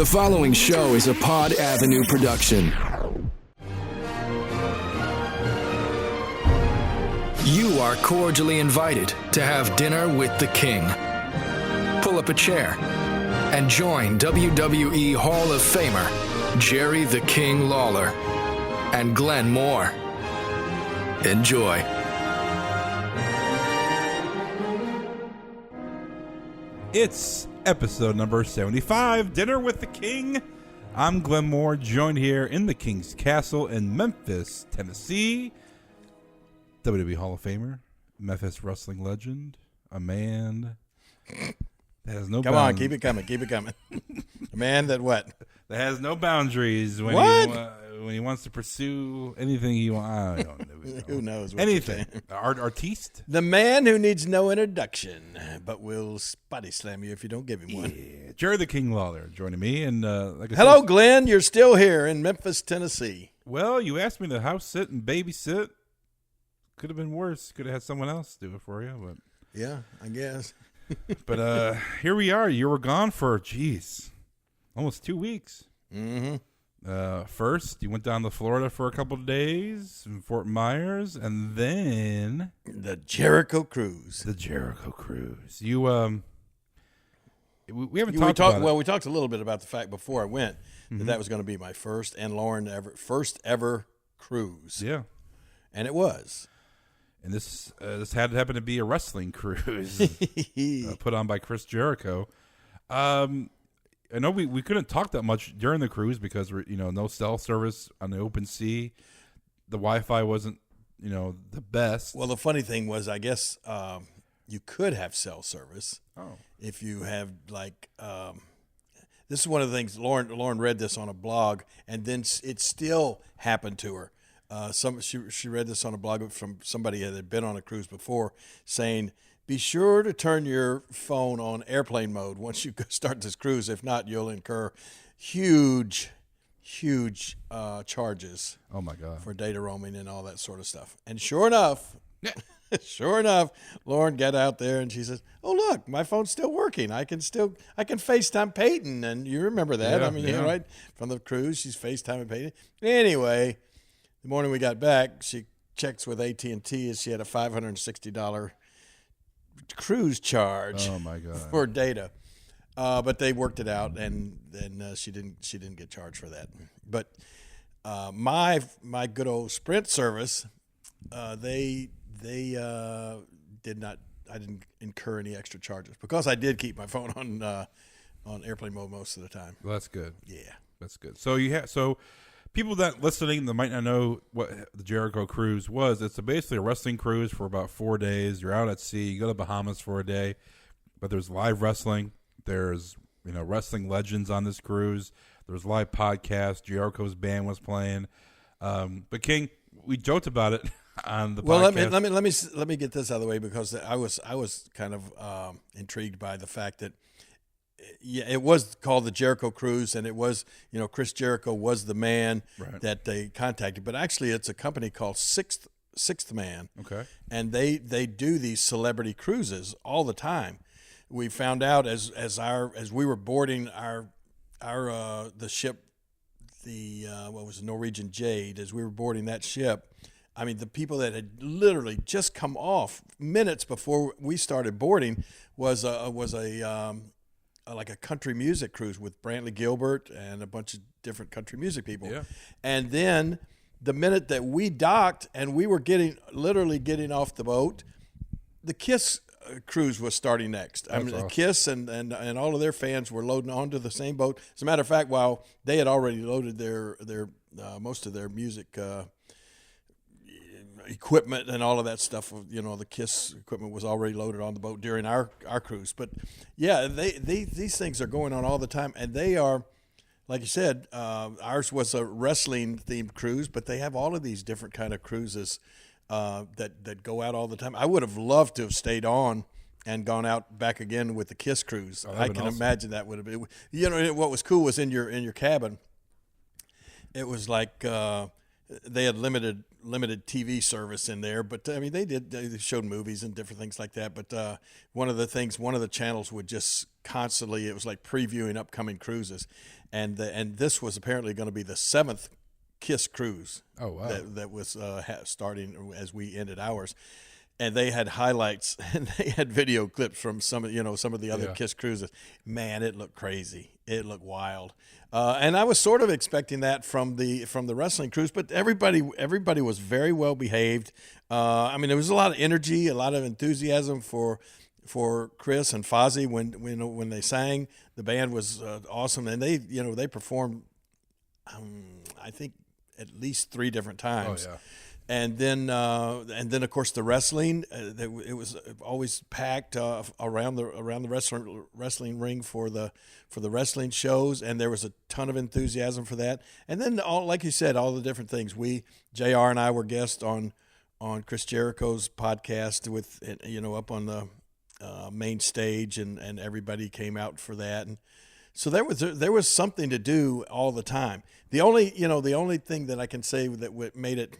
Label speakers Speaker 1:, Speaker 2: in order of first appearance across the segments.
Speaker 1: The following show is a Pod Avenue production. You are cordially invited to have dinner with the King. Pull up a chair and join WWE Hall of Famer Jerry the King Lawler and Glenn Moore. Enjoy.
Speaker 2: It's episode number 75, Dinner with the King. I'm Glenn Moore, joined here in the King's Castle in Memphis, Tennessee. WWE Hall of Famer, Memphis wrestling legend, a man that has no
Speaker 3: Come
Speaker 2: bounds.
Speaker 3: on, keep it coming, keep it coming. A man that what?
Speaker 2: That has no boundaries when he wants to pursue anything he wants. I don't know.
Speaker 3: Who knows what
Speaker 2: anything. Artiste?
Speaker 3: The man who needs no introduction, but will body slam you if you don't give him one.
Speaker 2: Yeah. Jerry the King Lawler joining me. And like I
Speaker 3: Hello,
Speaker 2: said,
Speaker 3: Glenn. You're still here in Memphis, Tennessee.
Speaker 2: well, you asked me to house sit and babysit. Could have been worse. Could have had someone else do it for you, but
Speaker 3: Yeah, I guess.
Speaker 2: but here we are. You were gone for almost 2 weeks.
Speaker 3: Mm-hmm.
Speaker 2: First, you went down to Florida for a couple of days in Fort Myers, and then
Speaker 3: The Jericho Cruise.
Speaker 2: the Jericho Cruise. You we haven't
Speaker 3: We
Speaker 2: talked
Speaker 3: talked.
Speaker 2: about
Speaker 3: Well,
Speaker 2: it.
Speaker 3: we talked a little bit about the fact before I went that was going to be my first and Lauren first ever cruise,
Speaker 2: Yeah,
Speaker 3: and it was.
Speaker 2: and this had happened to be a wrestling cruise put on by Chris Jericho. I know we couldn't talk that much during the cruise because we're, no cell service on the open sea. The Wi-Fi wasn't, the best.
Speaker 3: Well, the funny thing was, I guess you could have cell service
Speaker 2: Oh.
Speaker 3: if you have this is one of the things Lauren read this on a blog, and then it still happened to her. She read this on a blog from somebody that had been on a cruise before, saying, be sure to turn your phone on airplane mode once you start this cruise. If not, you'll incur huge charges
Speaker 2: Oh my God.
Speaker 3: for data roaming and all that sort of stuff. And sure enough, Lauren got out there and she says, "Oh look, my phone's still working. I can FaceTime Peyton." And you remember that?
Speaker 2: Yeah,
Speaker 3: I mean,
Speaker 2: yeah.
Speaker 3: right from the cruise, she's FaceTiming Peyton. Anyway, the morning we got back, she checks with AT&T and she had a $560 cruise charge
Speaker 2: Oh my God.
Speaker 3: for data. But they worked it out, and then she didn't get charged for that. But my good old Sprint service, they did not. I didn't incur any extra charges because I did keep my phone on airplane mode most of the time.
Speaker 2: Well, that's good.
Speaker 3: Yeah.
Speaker 2: That's good. So people that listening that might not know what the Jericho Cruise was, it's basically a wrestling cruise for about 4 days. You're out at sea. You go to Bahamas for a day, but there's live wrestling. There's wrestling legends on this cruise. There's live podcasts. Jericho's band was playing. But King, we joked about it on the
Speaker 3: Well,
Speaker 2: podcast.
Speaker 3: let me get this out of the way because I was kind of intrigued by the fact that it was called the Jericho Cruise, and it was Chris Jericho was the man
Speaker 2: Right.
Speaker 3: that they contacted, but actually it's a company called Sixth Man.
Speaker 2: Okay.
Speaker 3: And they do these celebrity cruises all the time. We found out as we were boarding the ship, what was it, Norwegian Jade, as we were boarding that ship. I mean, the people that had literally just come off minutes before we started boarding was like a country music cruise with Brantley Gilbert and a bunch of different country music people.
Speaker 2: Yeah.
Speaker 3: And then the minute that we docked and we were literally getting off the boat, the Kiss cruise was starting next. I mean,
Speaker 2: awesome.
Speaker 3: Kiss and all of their fans were loading onto the same boat. As a matter of fact, while they had already loaded their most of their music equipment and all of that stuff, the Kiss equipment was already loaded on the boat during our cruise. But yeah, these things are going on all the time, and they are, like you said, ours was a wrestling themed cruise, but they have all of these different kind of cruises that go out all the time. I would have loved to have stayed on and gone out back again with the Kiss cruise. I can imagine that would have been. What was cool was in your cabin. It was like they had limited TV service in there, but I mean they showed movies and different things like that. But one of the channels would just constantly, it was like previewing upcoming cruises, and this was apparently going to be the 7th Kiss cruise.
Speaker 2: Oh wow!
Speaker 3: That was starting as we ended ours. And they had highlights and they had video clips from some of the other Kiss cruises. Man, it looked crazy. It looked wild. And I was sort of expecting that from the wrestling cruise, but everybody was very well behaved. I mean, there was a lot of energy, a lot of enthusiasm for Chris and Fozzy when they sang. The band was awesome, and they performed I think at least 3 different times.
Speaker 2: Oh yeah.
Speaker 3: And then of course the wrestling. It was always packed around the wrestling ring for the wrestling shows, and there was a ton of enthusiasm for that. And then like you said, all the different things. JR and I were guests on Chris Jericho's podcast with up on the main stage, and everybody came out for that. And so there was something to do all the time. The only thing that I can say that made it.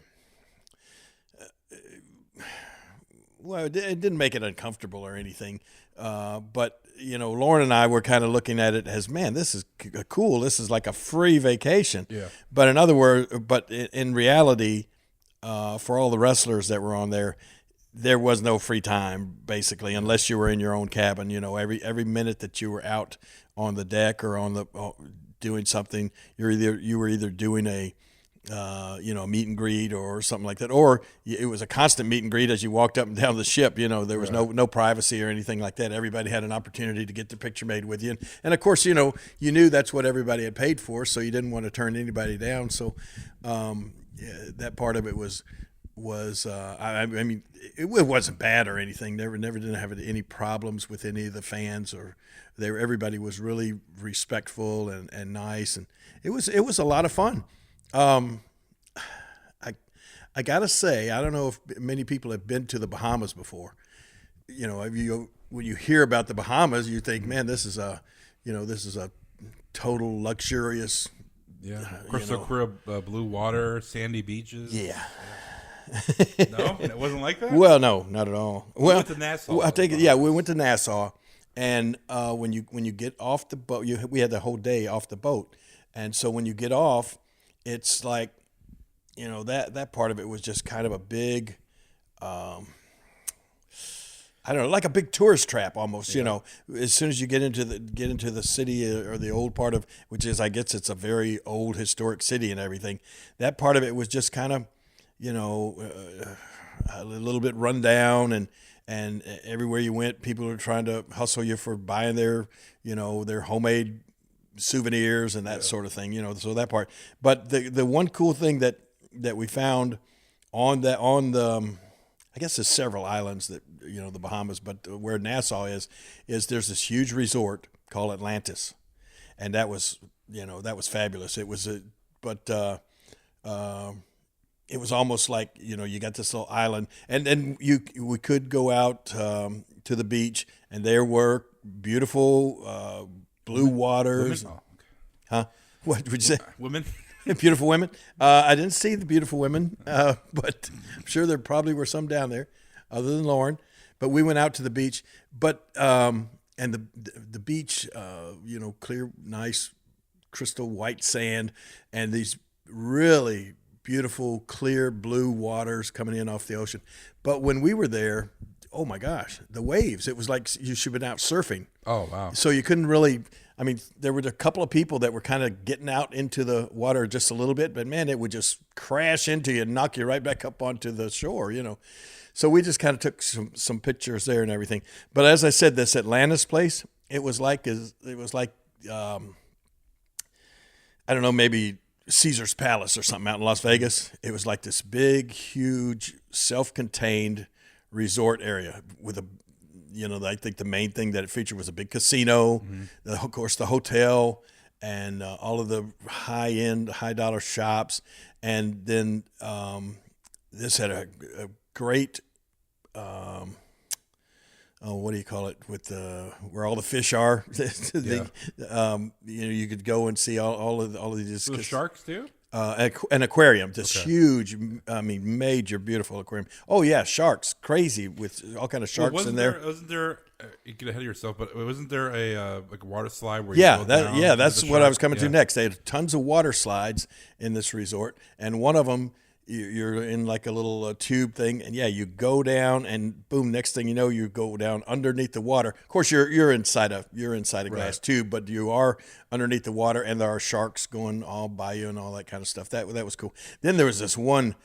Speaker 3: Well, it didn't make it uncomfortable or anything, but Lauren and I were kind of looking at it as, man, this is cool. This is like a free vacation.
Speaker 2: Yeah.
Speaker 3: But in reality, for all the wrestlers that were on there was no free time basically, unless you were in your own cabin. Every minute that you were out on the deck or doing something, you were either doing a meet and greet or something like that, or it was a constant meet and greet as you walked up and down the ship. There was no privacy or anything like that. Everybody had an opportunity to get the picture made with you, and of course, you knew that's what everybody had paid for, so you didn't want to turn anybody down. So that part of it was I mean, it wasn't bad or anything. Never didn't have any problems with any of the fans, or everybody was really respectful and nice, and it was a lot of fun. I gotta say, I don't know if many people have been to the Bahamas before. When you hear about the Bahamas, you think, man, this is a total luxurious.
Speaker 2: Yeah, crystal clear blue water, sandy beaches.
Speaker 3: Yeah.
Speaker 2: No, it wasn't like that.
Speaker 3: Well, no, not at all.
Speaker 2: We went to Nassau.
Speaker 3: I take it. Yeah, we went to Nassau, and when you get off the boat, we had the whole day off the boat, and so when you get off, it's like, that part of it was just kind of a big, I don't know, like a big tourist trap almost. Yeah. As soon as you get into the city or the old part of, which is, I guess it's a very old historic city and everything. That part of it was just kind of, a little bit run down, and everywhere you went, people were trying to hustle you for buying their homemade souvenirs and that sort of thing, so that part. But the one cool thing that we found on the I guess there's several islands that the Bahamas, but where Nassau is there's this huge resort called Atlantis, and that was fabulous. It was it was almost like you got this little island, and then we could go out to the beach, and there were beautiful blue waters.
Speaker 2: Women? Oh, okay.
Speaker 3: Huh? What would you say?
Speaker 2: Women?
Speaker 3: Beautiful women. I didn't see the beautiful women, but I'm sure there probably were some down there, other than Lauren. But we went out to the beach. But and the beach, clear, nice, crystal white sand, and these really beautiful, clear blue waters coming in off the ocean. But when we were there, oh my gosh, the waves! It was like you should have been out surfing.
Speaker 2: Oh wow!
Speaker 3: So you couldn't really. I mean, there were a couple of people that were kind of getting out into the water just a little bit, but man, it would just crash into you and knock you right back up onto the shore, So we just kind of took some pictures there and everything. But as I said, this Atlantis place, it was like I don't know, maybe Caesar's Palace or something out in Las Vegas. It was like this big, huge, self-contained resort area with I think the main thing that it featured was a big casino, of course the hotel, and all of the high-end, high-dollar shops. And then this had a great, what do you call it, with where all the fish are. You could go and see all of these.
Speaker 2: The sharks too?
Speaker 3: An aquarium, this huge, major, beautiful aquarium. Oh yeah, sharks, crazy with all kind of sharks in there.
Speaker 2: Wasn't there? You get ahead of yourself, but wasn't there a like a water slide where
Speaker 3: that's what I was coming to next. They had tons of water slides in this resort, and one of them you're in like a little tube thing, and you go down, and boom, next thing you know, you go down underneath the water. Of course, you're inside a glass tube, but you are underneath the water, and there are sharks going all by you and all that kind of stuff. That was cool. Then there was this one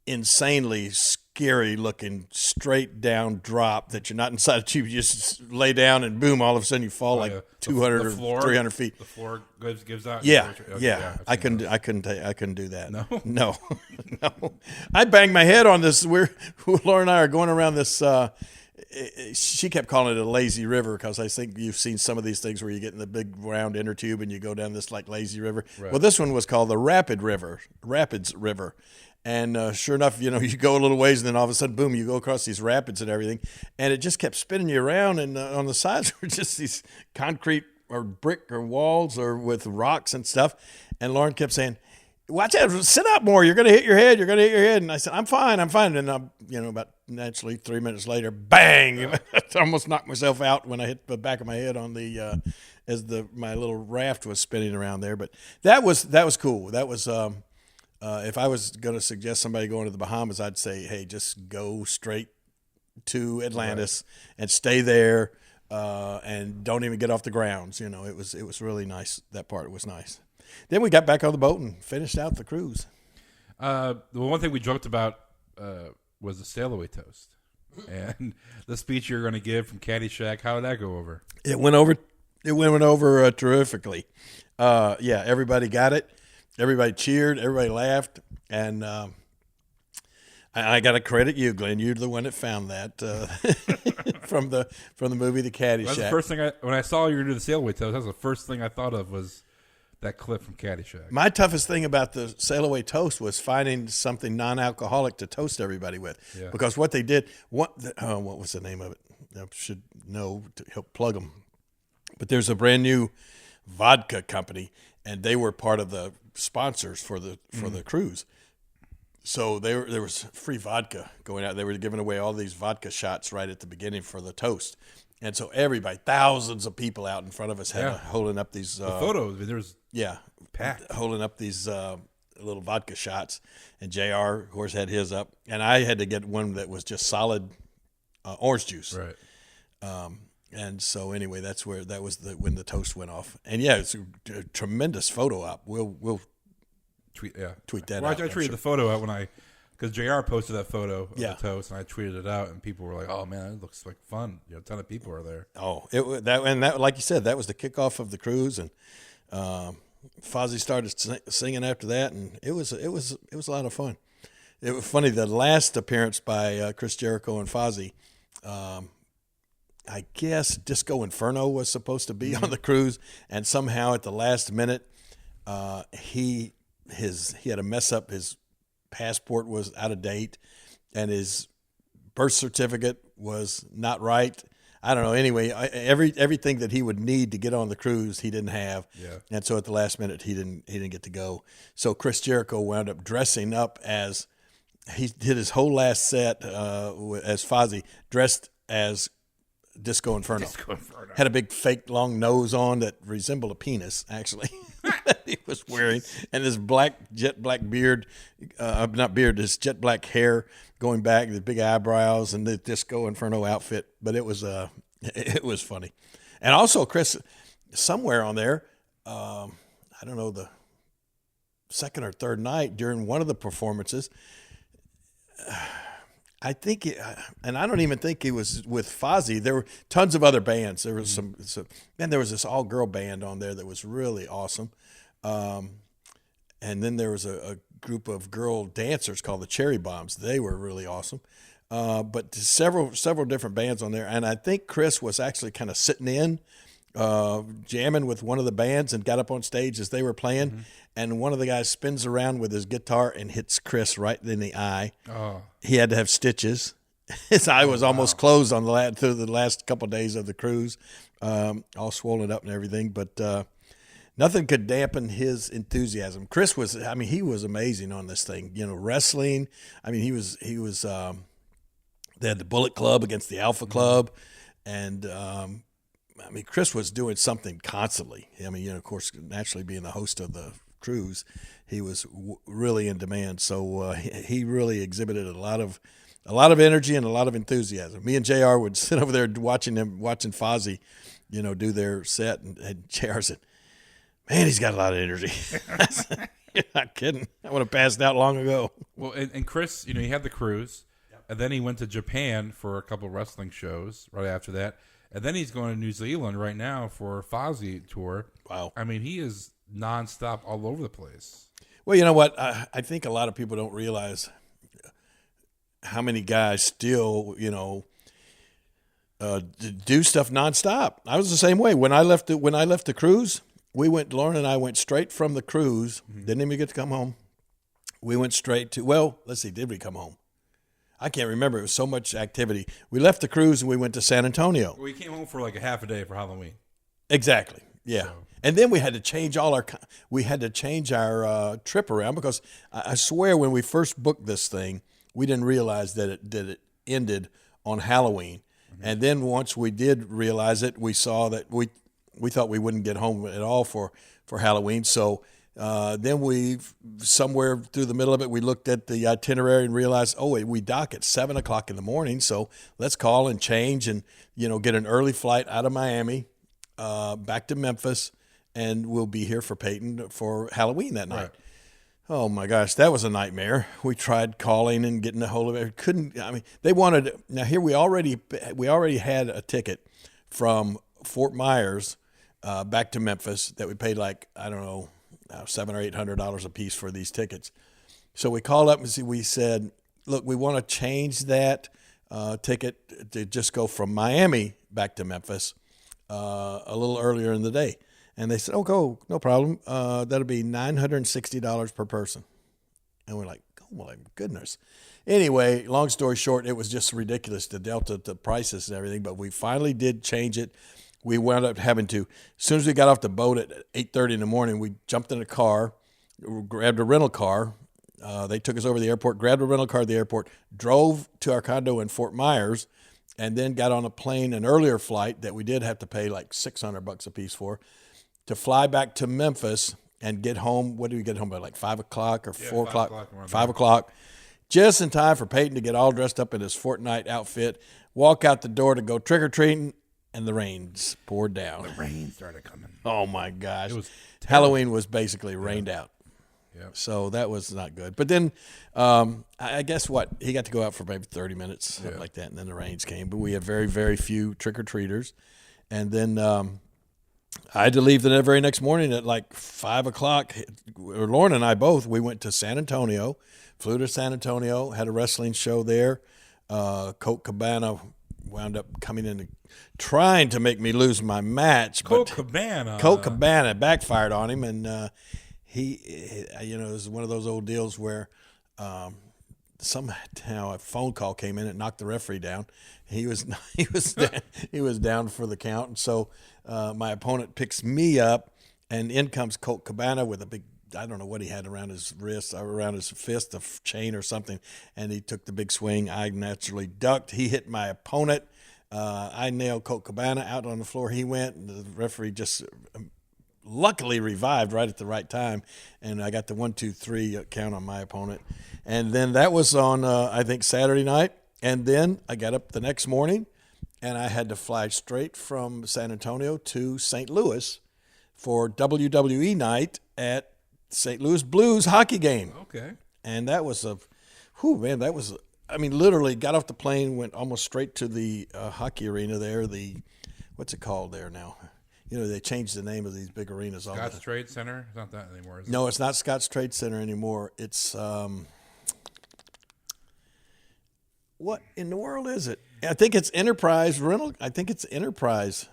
Speaker 3: insanely scary looking straight down drop that you're not inside a tube. You just lay down and boom, all of a sudden you fall 200 or 300 feet.
Speaker 2: The floor gives out.
Speaker 3: I couldn't do that. No. I banged my head on this. Laura and I are going around this. She kept calling it a lazy river because I think you've seen some of these things where you get in the big round inner tube and you go down this like lazy river. Right. Well, this one was called the Rapids River. And sure enough, you go a little ways, and then all of a sudden, boom, you go across these rapids and everything. And it just kept spinning you around, and on the sides were just these concrete or brick or walls or with rocks and stuff. And Lauren kept saying, watch out, sit up more. You're going to hit your head. And I said, I'm fine. And about naturally 3 minutes later, bang, I almost knocked myself out when I hit the back of my head on the my little raft was spinning around there. But that was cool. That was if I was going to suggest somebody going to the Bahamas, I'd say, hey, just go straight to Atlantis and stay there, and don't even get off the grounds. It was really nice. That part was nice. Then we got back on the boat and finished out the cruise.
Speaker 2: The one thing we joked about was the sail away toast, and the speech you're going to give from Caddyshack. How did that go over?
Speaker 3: It went over. It went over terrifically. Everybody got it. Everybody cheered. Everybody laughed, and I got to credit you, Glenn. You're the one that found that from the movie The Caddyshack.
Speaker 2: That's the first thing when I saw you were going to do the sail away toast. That's the first thing I thought of was that clip from Caddyshack.
Speaker 3: My toughest thing about the sail away toast was finding something non-alcoholic to toast everybody with, because what they did. What was the name of it? I should know to help plug them. But there's a brand new vodka company, and they were part of the sponsors for the cruise. So there was free vodka going out. They were giving away all these vodka shots right at the beginning for the toast. And so everybody, thousands of people out in front of us holding up these
Speaker 2: photos. There's packed
Speaker 3: holding up these little vodka shots. And JR, of course, had his up. And I had to get one that was just solid orange juice.
Speaker 2: Right.
Speaker 3: And so anyway, that was when the toast went off. And it's a tremendous photo op. We'll tweet that out.
Speaker 2: I tweeted the photo out because JR posted that photo of the toast, and I tweeted it out, and people were like, "Oh man, it looks like fun." A ton of people are there.
Speaker 3: Oh, that like you said, that was the kickoff of the cruise, and Fozzie started singing after that, and it was a lot of fun. It was funny, the last appearance by Chris Jericho and Fozzie. I guess Disco Inferno was supposed to be on the cruise, and somehow at the last minute, he had a mess up. His passport was out of date, and his birth certificate was not right. I don't know. Anyway, everything that he would need to get on the cruise, he didn't have, and so at the last minute, he didn't get to go. So Chris Jericho wound up dressing up as he did his whole last set as Fozzie, dressed as Disco Inferno. Had a big fake long nose on that resembled a penis, actually, that he was wearing, and this jet black beard, this jet black hair going back, the big eyebrows, and the Disco Inferno outfit. But it was funny. And also, Chris, somewhere on there, I don't know, the second or third night during one of the performances, I think, and I don't even think he was with Fozzie. There were tons of other bands. There was there was this all-girl band on there that was really awesome. And then there was a group of girl dancers called the Cherry Bombs. They were really awesome. But several different bands on there. And I think Chris was actually kind of sitting in, jamming with one of the bands, and got up on stage as they were playing. Mm-hmm. And one of the guys spins around with his guitar and hits Chris right in the eye. Oh. He had to have stitches. His eye was almost closed through the last couple of days of the cruise, all swollen up and everything. But nothing could dampen his enthusiasm. Chris was, I mean, he was amazing on this thing. You know, wrestling. I mean, he was. They had the Bullet Club against the Alpha Club, and I mean, Chris was doing something constantly. I mean, you know, of course, naturally being the host of the cruise, he was really in demand. So he really exhibited a lot of energy and a lot of enthusiasm. Me and JR would sit over there watching Fozzy, you know, do their set, and JR said, "Man, he's got a lot of energy." You're not kidding. I would have passed out long ago.
Speaker 2: Well, and Chris, you know, he had the cruise, and then he went to Japan for a couple of wrestling shows right after that. And then he's going to New Zealand right now for a Fozzy tour.
Speaker 3: Wow.
Speaker 2: I mean, he is nonstop all over the place.
Speaker 3: Well, you know what? I think a lot of people don't realize how many guys still, you know, do stuff nonstop. I was the same way. When I left the cruise, Lauren and I went straight from the cruise. Didn't even get to come home. We went straight to, well, let's see, did we come home? I can't remember. It was so much activity. We left the cruise and we went to San Antonio.
Speaker 2: We came home for like a half a day for Halloween.
Speaker 3: Exactly. Yeah.
Speaker 2: So.
Speaker 3: And then we had to change our trip around, because I swear when we first booked this thing, we didn't realize that it ended on Halloween. And then once we did realize it, we saw that we thought we wouldn't get home at all for Halloween. So then we, somewhere through the middle of it, we looked at the itinerary and realized, oh, wait, we dock at 7 o'clock in the morning. So let's call and change and, you know, get an early flight out of Miami back to Memphis, and we'll be here for Peyton for Halloween that night. Right. Oh my gosh, that was a nightmare. We tried calling and getting a hold of it. Couldn't. I mean, they wanted. Now here we already had a ticket from Fort Myers back to Memphis that we paid like, I don't know, $700 or $800 a piece for these tickets. So we called up and we said, look, we want to change that ticket to just go from Miami back to Memphis a little earlier in the day. And they said, oh, go, no problem. That'll be $960 per person. And we're like, oh, my goodness. Anyway, long story short, it was just ridiculous, the delta, the prices and everything. But we finally did change it. We wound up having to, as soon as we got off the boat at 8:30 in the morning, we jumped in a car, grabbed a rental car. They took us over to the airport, grabbed a rental car at the airport, drove to our condo in Fort Myers, and then got on a plane, an earlier flight that we did have to pay like $600 a piece for, to fly back to Memphis and get home. What do we get home by, like 5 o'clock or 4 o'clock? 5 o'clock. Just in time for Peyton to get all dressed up in his Fortnite outfit, walk out the door to go trick-or-treating, and the rains poured down.
Speaker 2: The rain started coming.
Speaker 3: Oh, my gosh.
Speaker 2: It was
Speaker 3: Halloween was basically rained out.
Speaker 2: Yep.
Speaker 3: So that was not good. But then I guess what? He got to go out for maybe 30 minutes, something like that, and then the rains came. But we had very, very few trick-or-treaters. And then I had to leave the very next morning at like 5 o'clock. Lauren and I both, we went to San Antonio, flew to San Antonio, had a wrestling show there. Colt Cabana wound up coming in and trying to make me lose my match.
Speaker 2: Colt Cabana
Speaker 3: backfired on him, and he, you know, it was one of those old deals where somehow a phone call came in and knocked the referee down. He was down for the count, and so my opponent picks me up, and in comes Colt Cabana with a big, I don't know what he had around his wrist, around his fist, a chain or something, and he took the big swing. I naturally ducked. He hit my opponent. I nailed Colt Cabana out on the floor. He went, and the referee just luckily revived right at the right time, and I got the 1, 2, 3 count on my opponent. And then that was on, I think, Saturday night. And then I got up the next morning, and I had to fly straight from San Antonio to St. Louis for WWE night at St. Louis Blues hockey game.
Speaker 2: Okay.
Speaker 3: And that was literally got off the plane, went almost straight to the hockey arena there, what's it called there now? You know, they changed the name of these big arenas.
Speaker 2: Scott's Trade Center? It's not that anymore, is it?
Speaker 3: No, it's not Scott's Trade Center anymore. It's, what in the world is it? I think it's Enterprise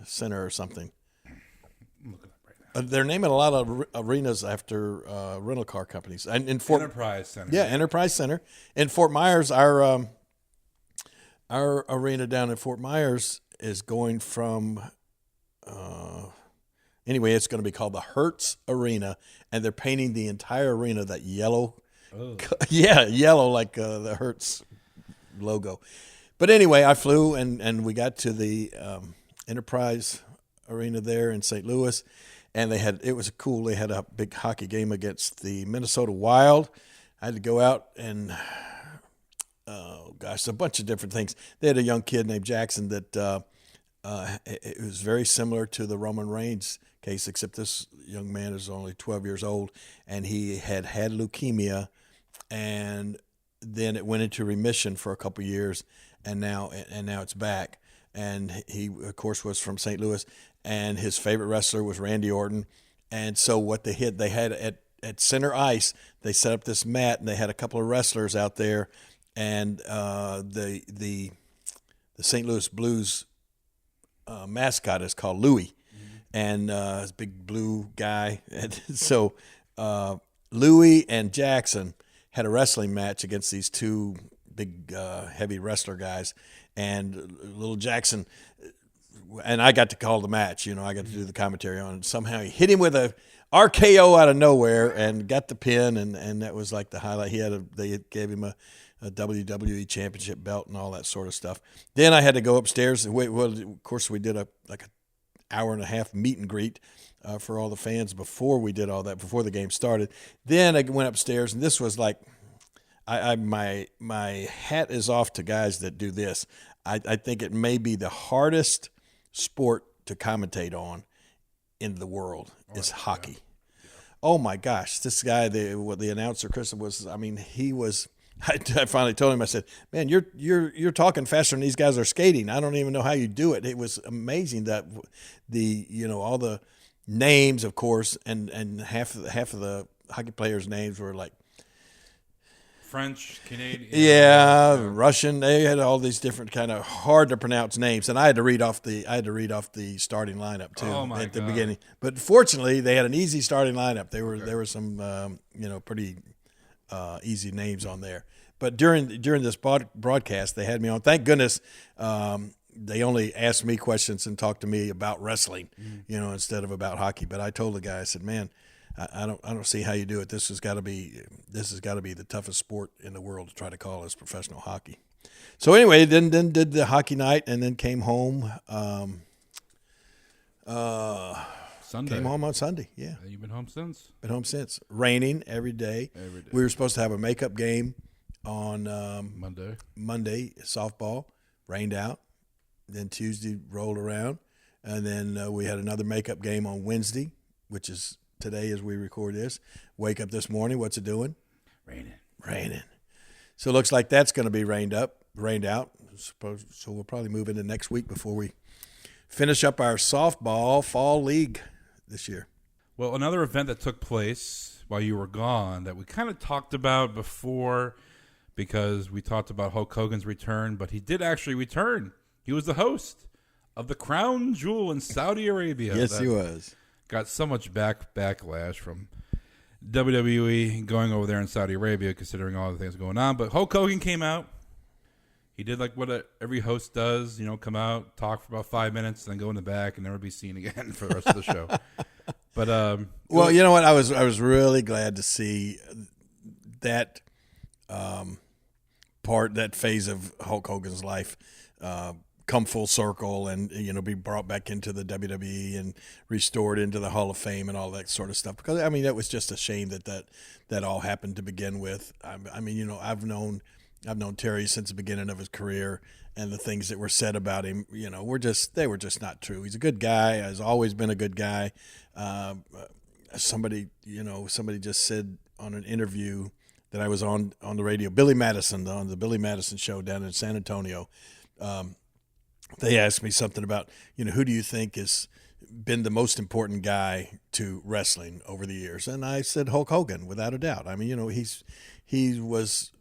Speaker 3: Center or something.
Speaker 2: I'm looking up right now.
Speaker 3: They're naming a lot of arenas after rental car companies. And in
Speaker 2: Enterprise Center.
Speaker 3: Yeah, Enterprise Center. In Fort Myers, our arena down in Fort Myers is going from Anyway, it's going to be called the Hertz Arena, and they're painting the entire arena that yellow. Oh. Yeah, yellow like the Hertz logo. But anyway, I flew, and we got to the Enterprise Arena there in St. Louis, and it was cool. They had a big hockey game against the Minnesota Wild. I had to go out and, a bunch of different things. They had a young kid named Jackson that it was very similar to the Roman Reigns case, except this young man is only 12 years old, and he had leukemia, and then it went into remission for a couple of years, and now it's back. And he, of course, was from St. Louis, and his favorite wrestler was Randy Orton. And so what they had at center ice, they set up this mat, and they had a couple of wrestlers out there, and the St. Louis Blues mascot is called Louie, and his big blue guy. And so Louie and Jackson had a wrestling match against these two big heavy wrestler guys, and little Jackson, and I got to call the match. I got to do the commentary on it. Somehow he hit him with a RKO out of nowhere and got the pin, and that was like the highlight. They gave him a WWE championship belt and all that sort of stuff. Then I had to go upstairs. Of course, we did an hour and a half meet and greet for all the fans before we did all that, before the game started. Then I went upstairs, and this was like, my hat is off to guys that do this. I think it may be the hardest sport to commentate on in the world is hockey. Yeah. Oh my gosh, this guy, the announcer, Chris, he was. I finally told him, I said, "Man, you're talking faster than these guys are skating. I don't even know how you do it." It was amazing that all the names, of course, and half of the hockey players' names were like
Speaker 2: French, Canadian,
Speaker 3: Russian. They had all these different kind of hard to pronounce names, and I had to read off the starting lineup too at the beginning. But fortunately, they had an easy starting lineup. There were some pretty easy names on there. But during this broadcast, they had me on. Thank goodness they only asked me questions and talked to me about wrestling, instead of about hockey. But I told the guy, I said, "Man, I don't see how you do it. This has got to be the toughest sport in the world to try to call as professional hockey." So anyway, then did the hockey night, and then came home.
Speaker 2: Sunday.
Speaker 3: Came home on Sunday. Yeah.
Speaker 2: You've been home since.
Speaker 3: Been home since. Raining every day. We were supposed to have a makeup game on Monday, softball. Rained out. Then Tuesday rolled around, and then we had another makeup game on Wednesday, which is today as we record this. Wake up this morning. What's it doing? Raining. So it looks like that's going to be rained out. So we'll probably move into next week before we finish up our softball fall league this year.
Speaker 2: Well, another event that took place while you were gone that we kind of talked about before, because we talked about Hulk Hogan's return, but he did actually return. He was the host of the Crown Jewel in Saudi Arabia.
Speaker 3: Yes, he was.
Speaker 2: Got so much backlash from WWE going over there in Saudi Arabia, considering all the things going on. But Hulk Hogan came out. He did like what every host does, come out, talk for about 5 minutes, then go in the back and never be seen again for the rest of the show. But
Speaker 3: well, you know what? I was really glad to see that that phase of Hulk Hogan's life come full circle and be brought back into the WWE and restored into the Hall of Fame and all that sort of stuff. Because that was just a shame that all happened to begin with. I've known Terry since the beginning of his career, and the things that were said about him, they were just not true. He's a good guy, has always been a good guy. Somebody just said on an interview that I was on the radio, Billy Madison, on the Billy Madison show down in San Antonio. They asked me something about, who do you think has been the most important guy to wrestling over the years? And I said Hulk Hogan, without a doubt. He was,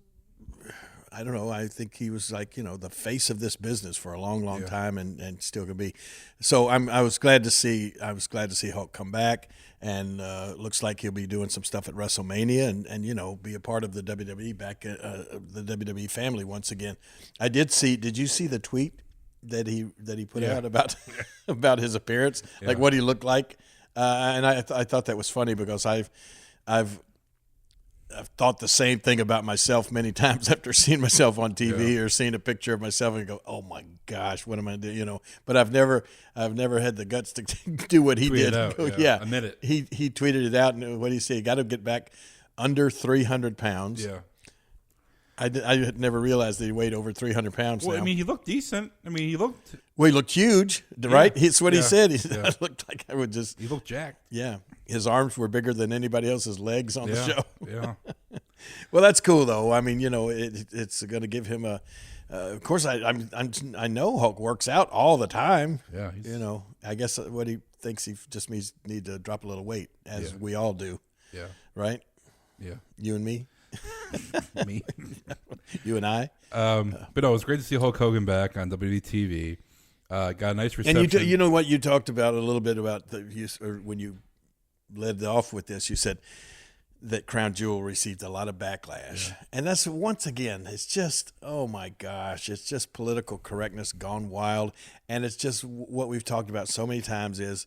Speaker 3: I don't know, I think he was like, the face of this business for a long time and still could be. So I was glad to see Hulk come back, and looks like he'll be doing some stuff at WrestleMania and be a part of the WWE the WWE family once again. Did you see the tweet that he put out about his appearance, like what he looked like And I thought that was funny because I've thought the same thing about myself many times after seeing myself on TV or seeing a picture of myself and go, "Oh my gosh, what am I doing?" You know. But I've never had the guts to do what he did.
Speaker 2: Admit it.
Speaker 3: He tweeted it out, and what did he say? You got to get back under 300 pounds.
Speaker 2: Yeah.
Speaker 3: I had never realized that he weighed over 300 pounds.
Speaker 2: Well,
Speaker 3: now.
Speaker 2: I mean, he looked decent. I mean, he looked.
Speaker 3: Well, he looked huge, right? That's what he said. I looked like I would just.
Speaker 2: He looked jacked.
Speaker 3: Yeah, his arms were bigger than anybody else's legs on the show.
Speaker 2: Yeah.
Speaker 3: Well, that's cool though. I mean, you know, it's going to give him a. Of course, I know Hulk works out all the time.
Speaker 2: Yeah.
Speaker 3: You know, I guess what he thinks he just need to drop a little weight, as we all do.
Speaker 2: Yeah.
Speaker 3: Right.
Speaker 2: Yeah.
Speaker 3: You and me.
Speaker 2: Me.
Speaker 3: You and I.
Speaker 2: But no, it was great to see Hulk Hogan back on WWTV. Got a nice reception.
Speaker 3: And you know what you talked about a little bit about when you led off with this, you said that Crown Jewel received a lot of backlash, and that's once again, it's just oh my gosh, it's just political correctness gone wild, and it's just what we've talked about so many times is.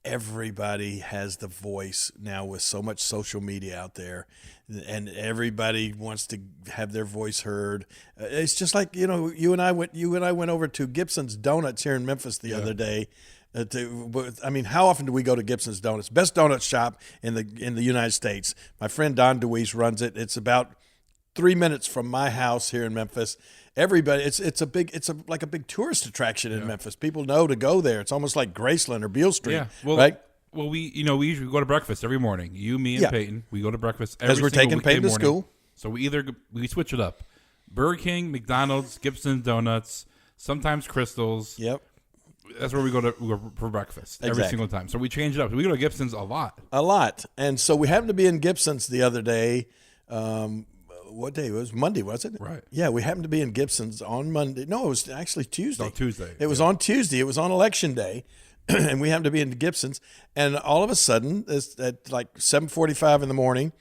Speaker 3: Everybody has the voice now with so much social media out there, and everybody wants to have their voice heard. It's just like you and I went over to Gibson's Donuts here in Memphis the other day. I mean, how often do we go to Gibson's Donuts? Best donut shop in the United States. My friend Don DeWeese runs it. It's about 3 minutes from my house here in Memphis. Everybody, it's like a big tourist attraction in Memphis. People know to go there. It's almost like Graceland or Beale Street, right?
Speaker 2: Well, we usually go to breakfast every morning. You, me, and Peyton, we go to breakfast every
Speaker 3: as we're taking Peyton to school.
Speaker 2: So we switch it up: Burger King, McDonald's, Gibson Donuts, sometimes Crystals.
Speaker 3: Yep,
Speaker 2: that's where we go for breakfast every single time. So we change it up. We go to Gibson's a lot,
Speaker 3: and so we happened to be in Gibson's the other day. What day? It was Monday, wasn't it?
Speaker 2: Right.
Speaker 3: Yeah, we happened to be in Gibson's on Monday. No, it was actually Tuesday.
Speaker 2: No, Tuesday.
Speaker 3: It was on Tuesday. It was on Election Day, and we happened to be in Gibson's. And all of a sudden, at like 7:45 in the morning,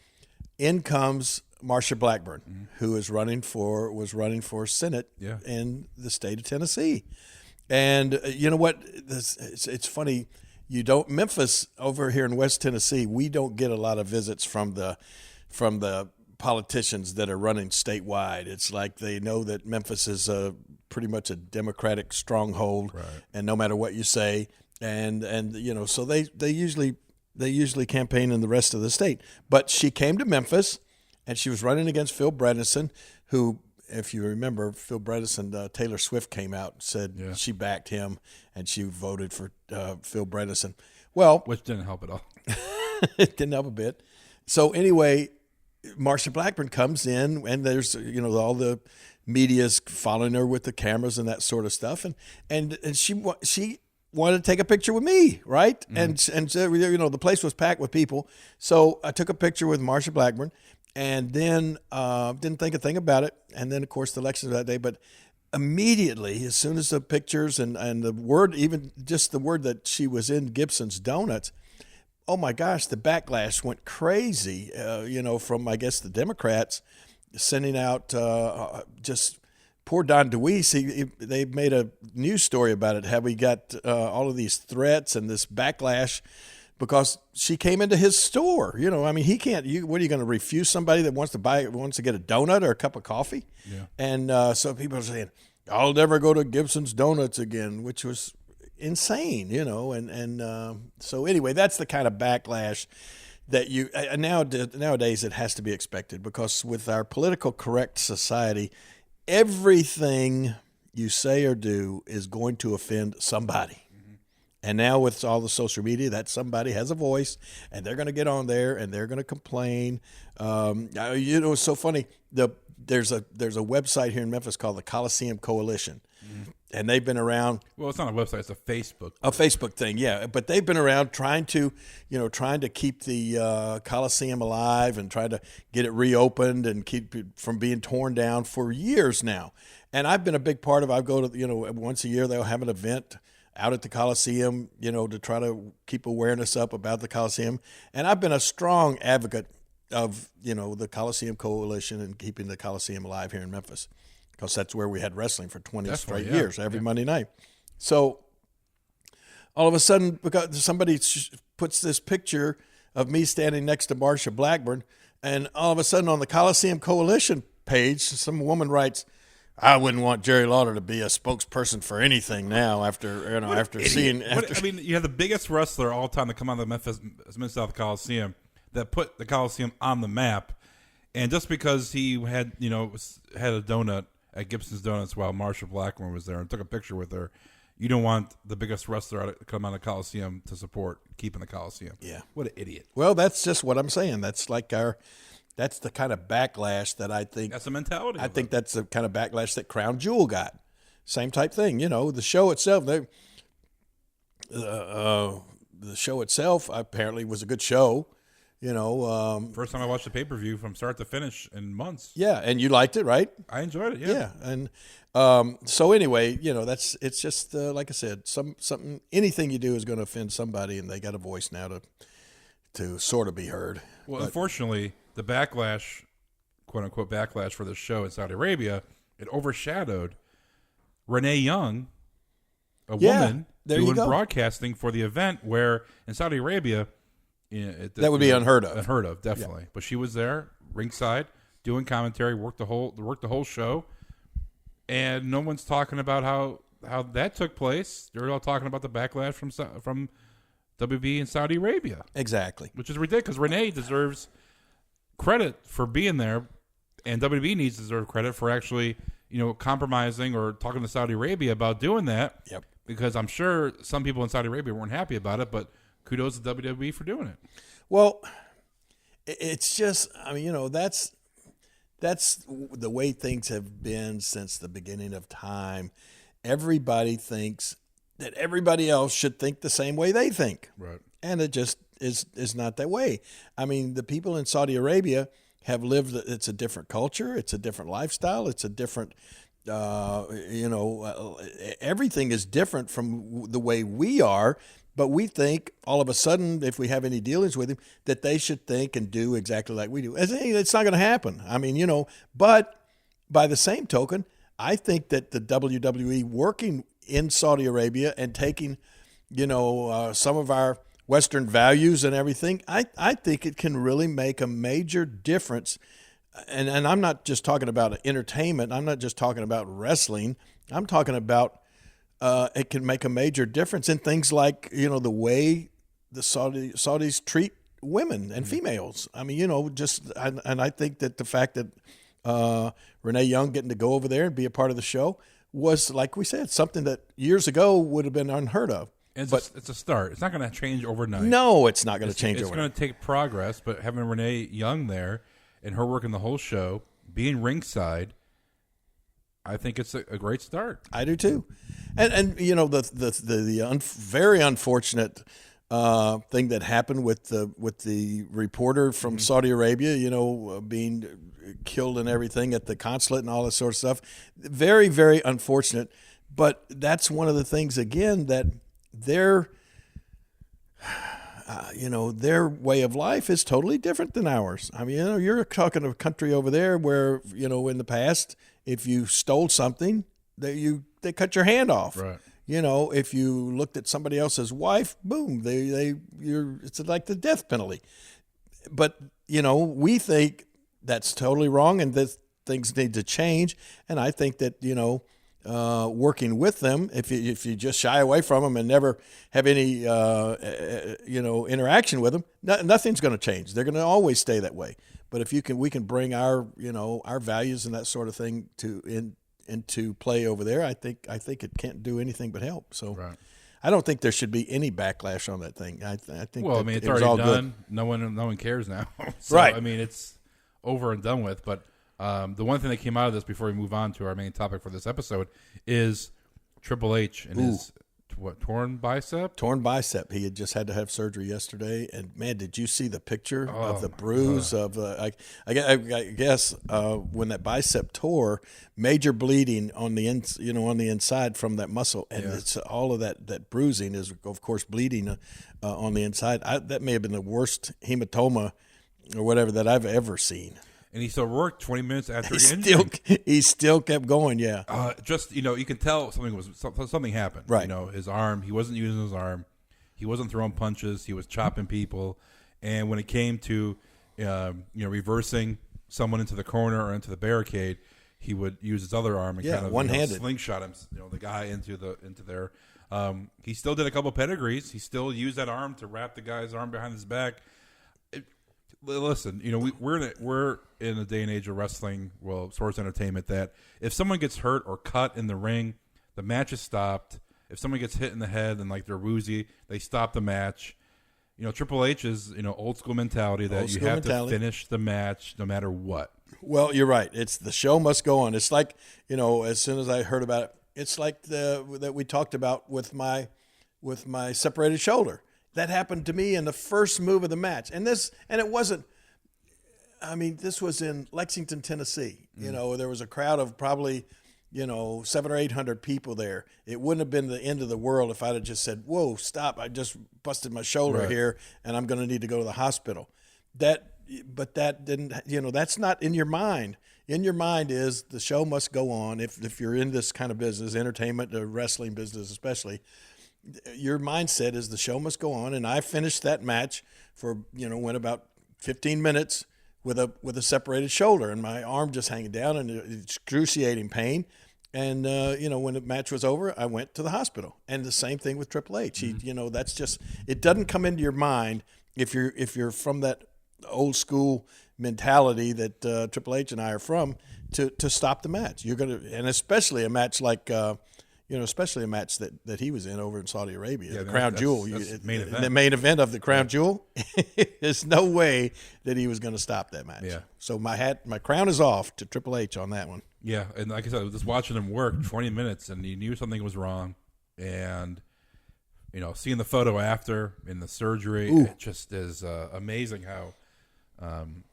Speaker 3: in comes Marsha Blackburn, who was running for Senate in the state of Tennessee. And you know what? It's funny. Memphis over here in West Tennessee, we don't get a lot of visits from the politicians that are running statewide. It's like they know that Memphis is pretty much a Democratic stronghold, and no matter what you say, and so they usually campaign in the rest of the state. But she came to Memphis, and she was running against Phil Bredesen, who, if you remember, Phil Bredesen, Taylor Swift came out and said she backed him, and she voted for Phil Bredesen. Well,
Speaker 2: which didn't help at all.
Speaker 3: It didn't help a bit. So anyway, Marsha Blackburn comes in, and there's all the media's following her with the cameras and that sort of stuff, and she wanted to take a picture with me, right? And so, the place was packed with people, so I took a picture with Marsha Blackburn, and then didn't think a thing about it, and then of course the election that day, but immediately as soon as the pictures and the word, even just the word that she was in Gibson's Donuts. Oh my gosh, the backlash went crazy, from, I guess, the Democrats sending out just poor Don DeWeese. They made a news story about it, how we got all of these threats and this backlash because she came into his store. I mean, he can't, what are you going to refuse somebody that wants to get a donut or a cup of coffee? Yeah. And so people are saying, I'll never go to Gibson's Donuts again, which was insane, so anyway, that's the kind of backlash that nowadays it has to be expected, because with our political correct society, everything you say or do is going to offend somebody. And now with all the social media, that somebody has a voice, and they're going to get on there and they're going to complain. It's so funny. There's a website here in Memphis called the Coliseum Coalition. And they've been around.
Speaker 2: Well, it's not a website; it's a Facebook.
Speaker 3: A Facebook thing, yeah. But they've been around trying to keep the Coliseum alive and try to get it reopened and keep it from being torn down for years now. And I've been a big part of. I go to once a year they'll have an event out at the Coliseum, to try to keep awareness up about the Coliseum. And I've been a strong advocate of the Coliseum Coalition and keeping the Coliseum alive here in Memphis, because that's where we had wrestling for 20 straight years, every Monday night. So all of a sudden, because somebody puts this picture of me standing next to Marsha Blackburn, and all of a sudden on the Coliseum Coalition page, some woman writes, "I wouldn't want Jerry Lawler to be a spokesperson for anything now after seeing."
Speaker 2: I mean, you have the biggest wrestler all time to come out of the Mid-South Coliseum that put the Coliseum on the map, and just because he had a donut at Gibson's Donuts while Marsha Blackburn was there and took a picture with her, you don't want the biggest wrestler to come out of the Coliseum to support keeping the Coliseum.
Speaker 3: Yeah,
Speaker 2: what an idiot.
Speaker 3: Well, that's just what I'm saying. That's like that's the kind of backlash that I think.
Speaker 2: That's the mentality.
Speaker 3: I think that's the kind of backlash that Crown Jewel got. Same type thing. The show itself. The show itself apparently was a good show.
Speaker 2: First time I watched the pay-per-view from start to finish in months.
Speaker 3: Yeah, and you liked it, right?
Speaker 2: I enjoyed it.
Speaker 3: Yeah, and so anyway, it's just like I said, anything you do is going to offend somebody, and they got a voice now to sort of be heard.
Speaker 2: Well, unfortunately, the backlash, quote unquote backlash for the show in Saudi Arabia, it overshadowed Renee Young, a woman doing broadcasting for the event, where in Saudi Arabia. That
Speaker 3: would be unheard of.
Speaker 2: Unheard of, definitely. Yeah. But she was there, ringside, doing commentary, worked the whole show, and no one's talking about how that took place. They're all talking about the backlash from WB in Saudi Arabia.
Speaker 3: Exactly,
Speaker 2: which is ridiculous. Renee deserves credit for being there, and WB needs to deserve credit for actually compromising or talking to Saudi Arabia about doing that.
Speaker 3: Yep. Because
Speaker 2: I'm sure some people in Saudi Arabia weren't happy about it, but kudos to WWE for doing it.
Speaker 3: Well, it's just, that's the way things have been since the beginning of time. Everybody thinks that everybody else should think the same way they think.
Speaker 2: Right.
Speaker 3: And it just is not that way. I mean, the people in Saudi Arabia have lived, it's a different culture, it's a different lifestyle, it's a different, everything is different from the way we are. But we think all of a sudden, if we have any dealings with him, that they should think and do exactly like we do. It's not going to happen. But by the same token, I think that the WWE working in Saudi Arabia and taking, some of our Western values and everything, I think it can really make a major difference. And I'm not just talking about entertainment. I'm not just talking about wrestling. I'm talking about it can make a major difference in things like, the way the Saudis treat women and females. I think that the fact that Renee Young getting to go over there and be a part of the show was, like we said, something that years ago would have been unheard of.
Speaker 2: But it's a start. It's not going to change overnight.
Speaker 3: No, it's not going to change overnight.
Speaker 2: It's going to take progress, but having Renee Young there and her working the whole show, being ringside, I think it's a great start.
Speaker 3: I do too, and the very unfortunate thing that happened with the reporter from Saudi Arabia, being killed and everything at the consulate and all this sort of stuff. Very, very unfortunate. But that's one of the things again that their way of life is totally different than ours. You're talking of a country over there where in the past, if you stole something, they cut your hand off.
Speaker 2: Right.
Speaker 3: If you looked at somebody else's wife, boom, it's like the death penalty. But we think that's totally wrong, and that things need to change. And I think that working with them, if you just shy away from them and never have any interaction with them, nothing's going to change. They're going to always stay that way. But if we can bring our our values and that sort of thing into play over there, I think it can't do anything but help. So
Speaker 2: right.
Speaker 3: I don't think there should be any backlash on that thing. I think
Speaker 2: it's already all done. Good. No one cares now. So,
Speaker 3: right.
Speaker 2: It's over and done with. But the one thing that came out of this before we move on to our main topic for this episode is Triple H and his torn bicep?
Speaker 3: Torn bicep. He had just had to have surgery yesterday, and man, did you see the picture of the bruise of I guess when that bicep tore, major bleeding on the on the inside from that muscle, and it's all of that bruising is of course bleeding on the inside. That may have been the worst hematoma or whatever that I've ever seen.
Speaker 2: and he still worked 20 minutes after
Speaker 3: he still kept going. Yeah.
Speaker 2: Just you can tell something happened.
Speaker 3: Right.
Speaker 2: His arm. He wasn't using his arm. He wasn't throwing punches. He was chopping people. And when it came to reversing someone into the corner or into the barricade, he would use his other arm and kind of
Speaker 3: one-handed
Speaker 2: slingshot him, the guy into there. He still did a couple pedigrees. He still used that arm to wrap the guy's arm behind his back. Listen, we're in a day and age of wrestling, sports entertainment, that if someone gets hurt or cut in the ring, the match is stopped. If someone gets hit in the head and they're woozy, they stop the match. Triple H is old school mentality that you have to finish the match no matter what.
Speaker 3: Well, you're right. It's the show must go on. It's like as soon as I heard about it, it's like that we talked about with my separated shoulder. That happened to me in the first move of the match, and it wasn't. I mean, this was in Lexington, Tennessee. There was a crowd of probably 700 or 800 people there. It wouldn't have been the end of the world if I'd have just said, "Whoa, stop! I just busted my shoulder here, and I'm going to need to go to the hospital." But that didn't. That's not in your mind. In your mind is the show must go on. If you're in this kind of business, entertainment, the wrestling business especially, your mindset is the show must go on. And I finished that match for went about 15 minutes with a separated shoulder and my arm just hanging down and excruciating pain. And when the match was over, I went to the hospital. And the same thing with Triple H.
Speaker 2: Mm-hmm.
Speaker 3: That's just, it doesn't come into your mind if you're from that old school mentality that Triple H and I are from to stop the match. You're gonna, and especially a match like especially a match that he was in over in Saudi Arabia, the Crown Jewel. The main event of the Crown Jewel. There's no way that he was going to stop that match.
Speaker 2: Yeah.
Speaker 3: So my crown is off to Triple H on that one.
Speaker 2: Yeah, and like I said, I was just watching him work 20 minutes, and he knew something was wrong, and seeing the photo after in the surgery, it just is amazing how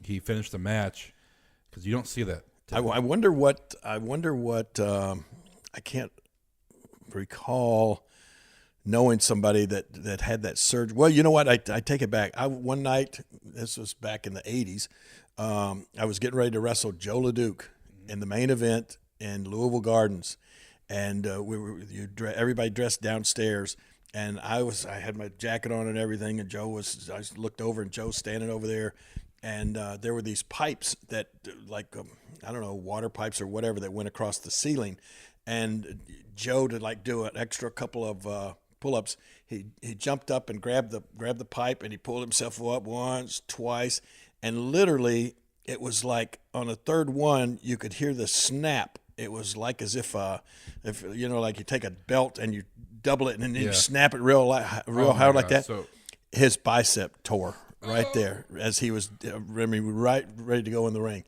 Speaker 2: he finished the match, because you don't see that.
Speaker 3: I wonder what I can't recall knowing somebody that had that surgery. Well, you know what? I take it back. One night, this was back in the 80s, I was getting ready to wrestle Joe LeDuc in the main event in Louisville Gardens, and everybody dressed downstairs. And I had my jacket on and everything, and I looked over, and Joe's standing over there, and there were these pipes that, water pipes or whatever, that went across the ceiling. And Joe, to do an extra couple of pull-ups, he jumped up and grabbed the pipe, and he pulled himself up once, twice, and literally it was like on the third one you could hear the snap. It was like as if like you take a belt and you double it and then you snap it real hard like that. So his bicep tore right there as he was right ready to go in the ring.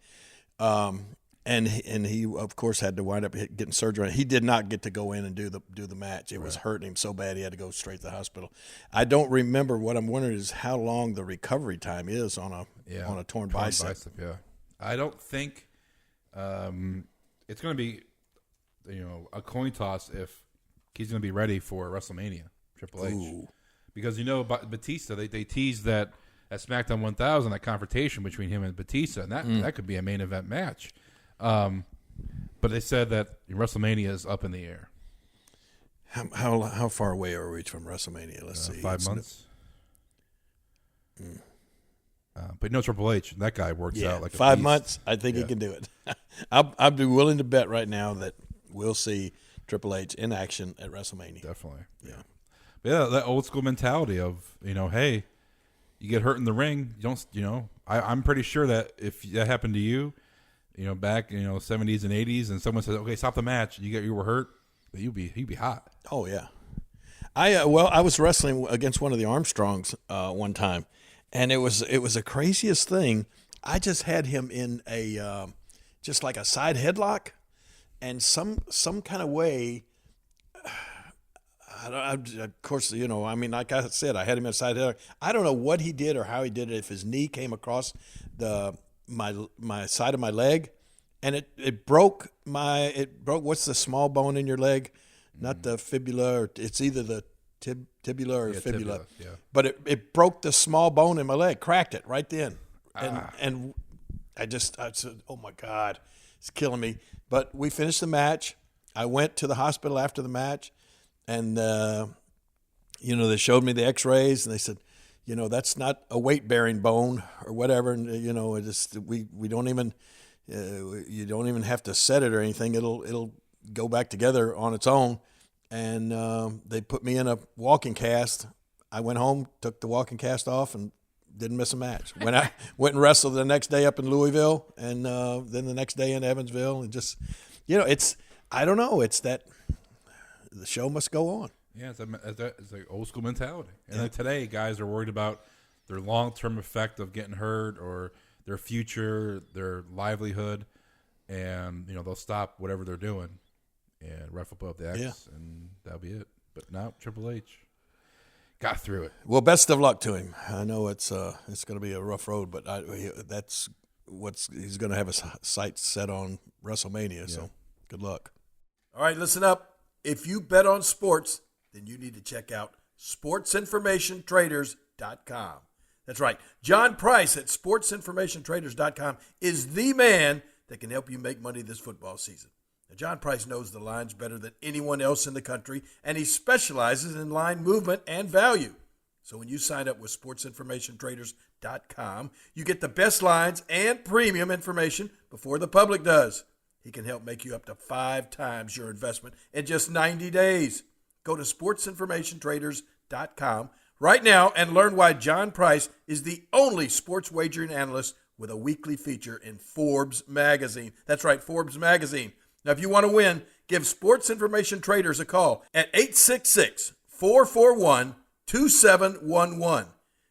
Speaker 3: And he of course had to wind up getting surgery. He did not get to go in and do the match. It was hurting him so bad he had to go straight to the hospital. I don't remember. What I'm wondering is how long the recovery time is on a torn bicep.
Speaker 2: Yeah, I don't think it's going to be a coin toss if he's going to be ready for WrestleMania, Triple H.
Speaker 3: Ooh. Because
Speaker 2: Batista, they teased that at SmackDown 1000, that confrontation between him and Batista, and that could be a main event match. But they said that WrestleMania is up in the air.
Speaker 3: How far away are we from WrestleMania? Let's see.
Speaker 2: 5 months. But no Triple H. That guy works out like a
Speaker 3: 5
Speaker 2: beast.
Speaker 3: months. I think he can do it. I'd be willing to bet right now that we'll see Triple H in action at WrestleMania.
Speaker 2: Definitely. Yeah. But yeah, that old school mentality of hey, you get hurt in the ring. You don't. I'm pretty sure that if that happened to you, back 70s and 80s, and someone says, "Okay, stop the match," you were hurt, you'd be hot.
Speaker 3: Oh yeah. I was wrestling against one of the Armstrongs one time, and it was the craziest thing. I just had him in a just like a side headlock, and some kind of way. Of course, like I said, I had him in a side headlock. I don't know what he did or how he did it. If his knee came across my side of my leg, and it broke what's the small bone in your leg? Not the fibula, or it's either the tibula or fibula. But it broke the small bone in my leg, cracked it right then. And I said, oh my God, it's killing me. But we finished the match. I went to the hospital after the match, and they showed me the X-rays, and they said, that's not a weight-bearing bone or whatever. And we don't even you don't even have to set it or anything. It'll go back together on its own. And they put me in a walking cast. I went home, took the walking cast off, and didn't miss a match. Went and wrestled the next day up in Louisville, and then the next day in Evansville, and just, I don't know. It's that the show must go on.
Speaker 2: Yeah, it's like old school mentality. And then today, guys are worried about their long-term effect of getting hurt or their future, their livelihood, and they'll stop whatever they're doing and ref up the X, and that'll be it. But now Triple H got through it.
Speaker 3: Well, best of luck to him. I know it's going to be a rough road, but that's he's going to have his sights set on WrestleMania. Yeah. So good luck. All right, listen up. If you bet on sports, then you need to check out sportsinformationtraders.com. That's right. John Price at sportsinformationtraders.com is the man that can help you make money this football season. Now, John Price knows the lines better than anyone else in the country, and he specializes in line movement and value. So when you sign up with sportsinformationtraders.com, you get the best lines and premium information before the public does. He can help make you up to 5 times your investment in just 90 days. Go to sportsinformationtraders.com right now and learn why John Price is the only sports wagering analyst with a weekly feature in Forbes magazine. That's right, Forbes magazine. Now, if you want to win, give Sports Information Traders a call at 866-441-2711.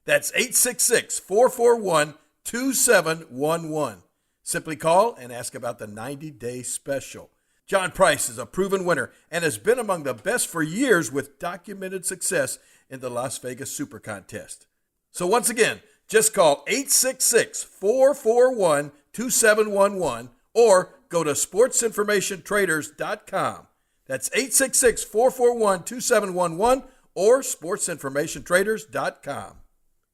Speaker 3: That's 866-441-2711. Simply call and ask about the 90-day special. John Price is a proven winner and has been among the best for years with documented success in the Las Vegas Super Contest. So once again, just call 866-441-2711 or go to sportsinformationtraders.com. That's 866-441-2711 or sportsinformationtraders.com.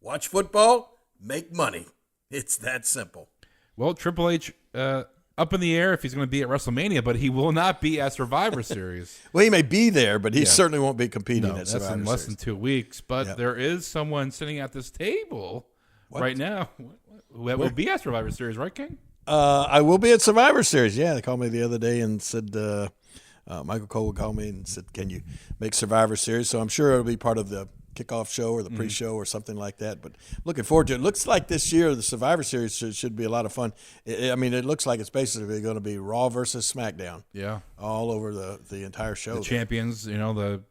Speaker 3: Watch football, make money. It's that simple.
Speaker 2: Well, Triple H up in the air if he's going to be at WrestleMania, but he will not be at Survivor Series.
Speaker 3: Well, he may be there, but he certainly won't be competing at Survivor Series.
Speaker 2: That's in less than 2 weeks. But there is someone sitting at this table right now who will be at Survivor Series, right, King?
Speaker 3: I will be at Survivor Series. Yeah, they called me the other day and said, Michael Cole would call me and said, can you make Survivor Series? So I'm sure it'll be part of the kickoff show or the pre-show or something like that. But looking forward to it. Looks like this year the Survivor Series should be a lot of fun. It looks like it's basically going to be Raw versus SmackDown. Yeah, all over the entire show.
Speaker 2: The champions, the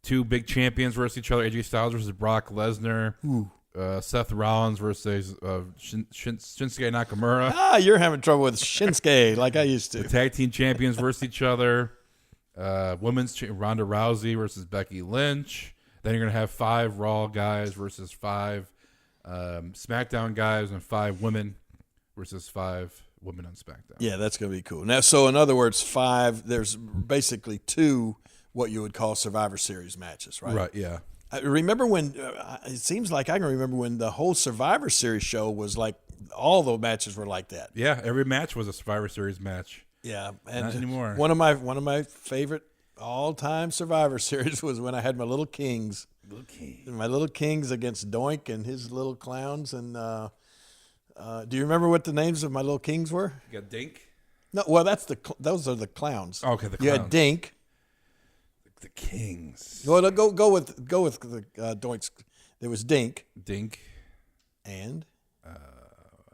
Speaker 2: 2 big champions versus each other: AJ Styles versus Brock Lesnar. Seth Rollins versus Shinsuke Nakamura.
Speaker 3: You're having trouble with Shinsuke like I used to.
Speaker 2: The tag team champions versus each other. Women's Ronda Rousey versus Becky Lynch. Then you're going to have 5 Raw guys versus 5 SmackDown guys and 5 women versus 5 women on SmackDown.
Speaker 3: Yeah, that's going to be cool. Now, so in other words, 5, there's basically 2 what you would call Survivor Series matches, right?
Speaker 2: Right, yeah.
Speaker 3: I remember when, it seems like I can remember when the whole Survivor Series show was like, all the matches were like that.
Speaker 2: Yeah, every match was a Survivor Series match.
Speaker 3: Yeah. And
Speaker 2: not anymore.
Speaker 3: One of my favorite all-time Survivor Series was when I had my little Kings. My little Kings against Doink and his little clowns. And do you remember what the names of my little Kings were?
Speaker 2: You got Dink?
Speaker 3: No, well, those are the clowns.
Speaker 2: Okay, the clowns.
Speaker 3: You had Dink.
Speaker 2: The Kings.
Speaker 3: Well, go with the Doinks. There was Dink. And
Speaker 2: I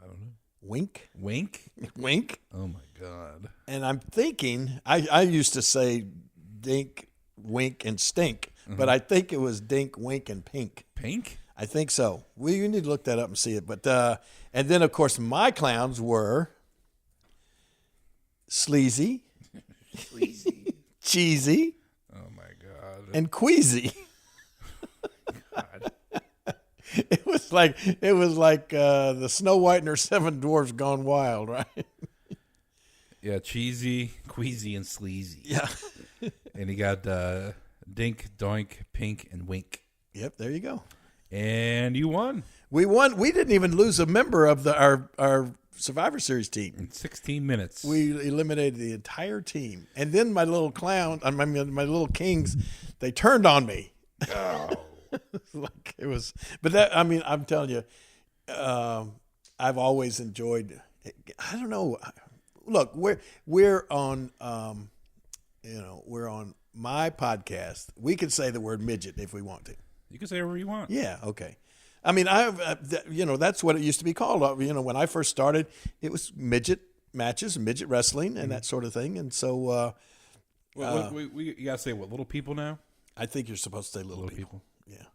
Speaker 2: don't know.
Speaker 3: Wink.
Speaker 2: Wink. Oh my God.
Speaker 3: And I'm thinking, I used to say Dink, Wink, and Stink, but I think it was Dink, Wink, and Pink.
Speaker 2: Pink?
Speaker 3: I think so. You need to look that up and see it. But and then of course my clowns were Sleazy, Cheesy. And Queasy.
Speaker 2: God.
Speaker 3: It was like the Snow White and her 7 dwarfs gone wild, right?
Speaker 2: Yeah, Cheesy, Queasy, and Sleazy.
Speaker 3: Yeah.
Speaker 2: And he got Dink, Doink, Pink, and Wink.
Speaker 3: Yep, there you go.
Speaker 2: And you won.
Speaker 3: We won. We didn't even lose a member of our Survivor Series team.
Speaker 2: In 16 minutes.
Speaker 3: We eliminated the entire team. And then my little my little kings, they turned on me.
Speaker 2: Oh.
Speaker 3: Like it was, but that, I mean, I'm telling you, I've always enjoyed, I don't know. Look, we're on, we're on my podcast. We can say the word midget if we want to.
Speaker 2: You can say whatever you want.
Speaker 3: Yeah. Okay. I mean, that's what it used to be called. When I first started, it was midget matches, midget wrestling, and that sort of thing. And so,
Speaker 2: you gotta say what, little people now?
Speaker 3: I think you're supposed to say little people. Yeah.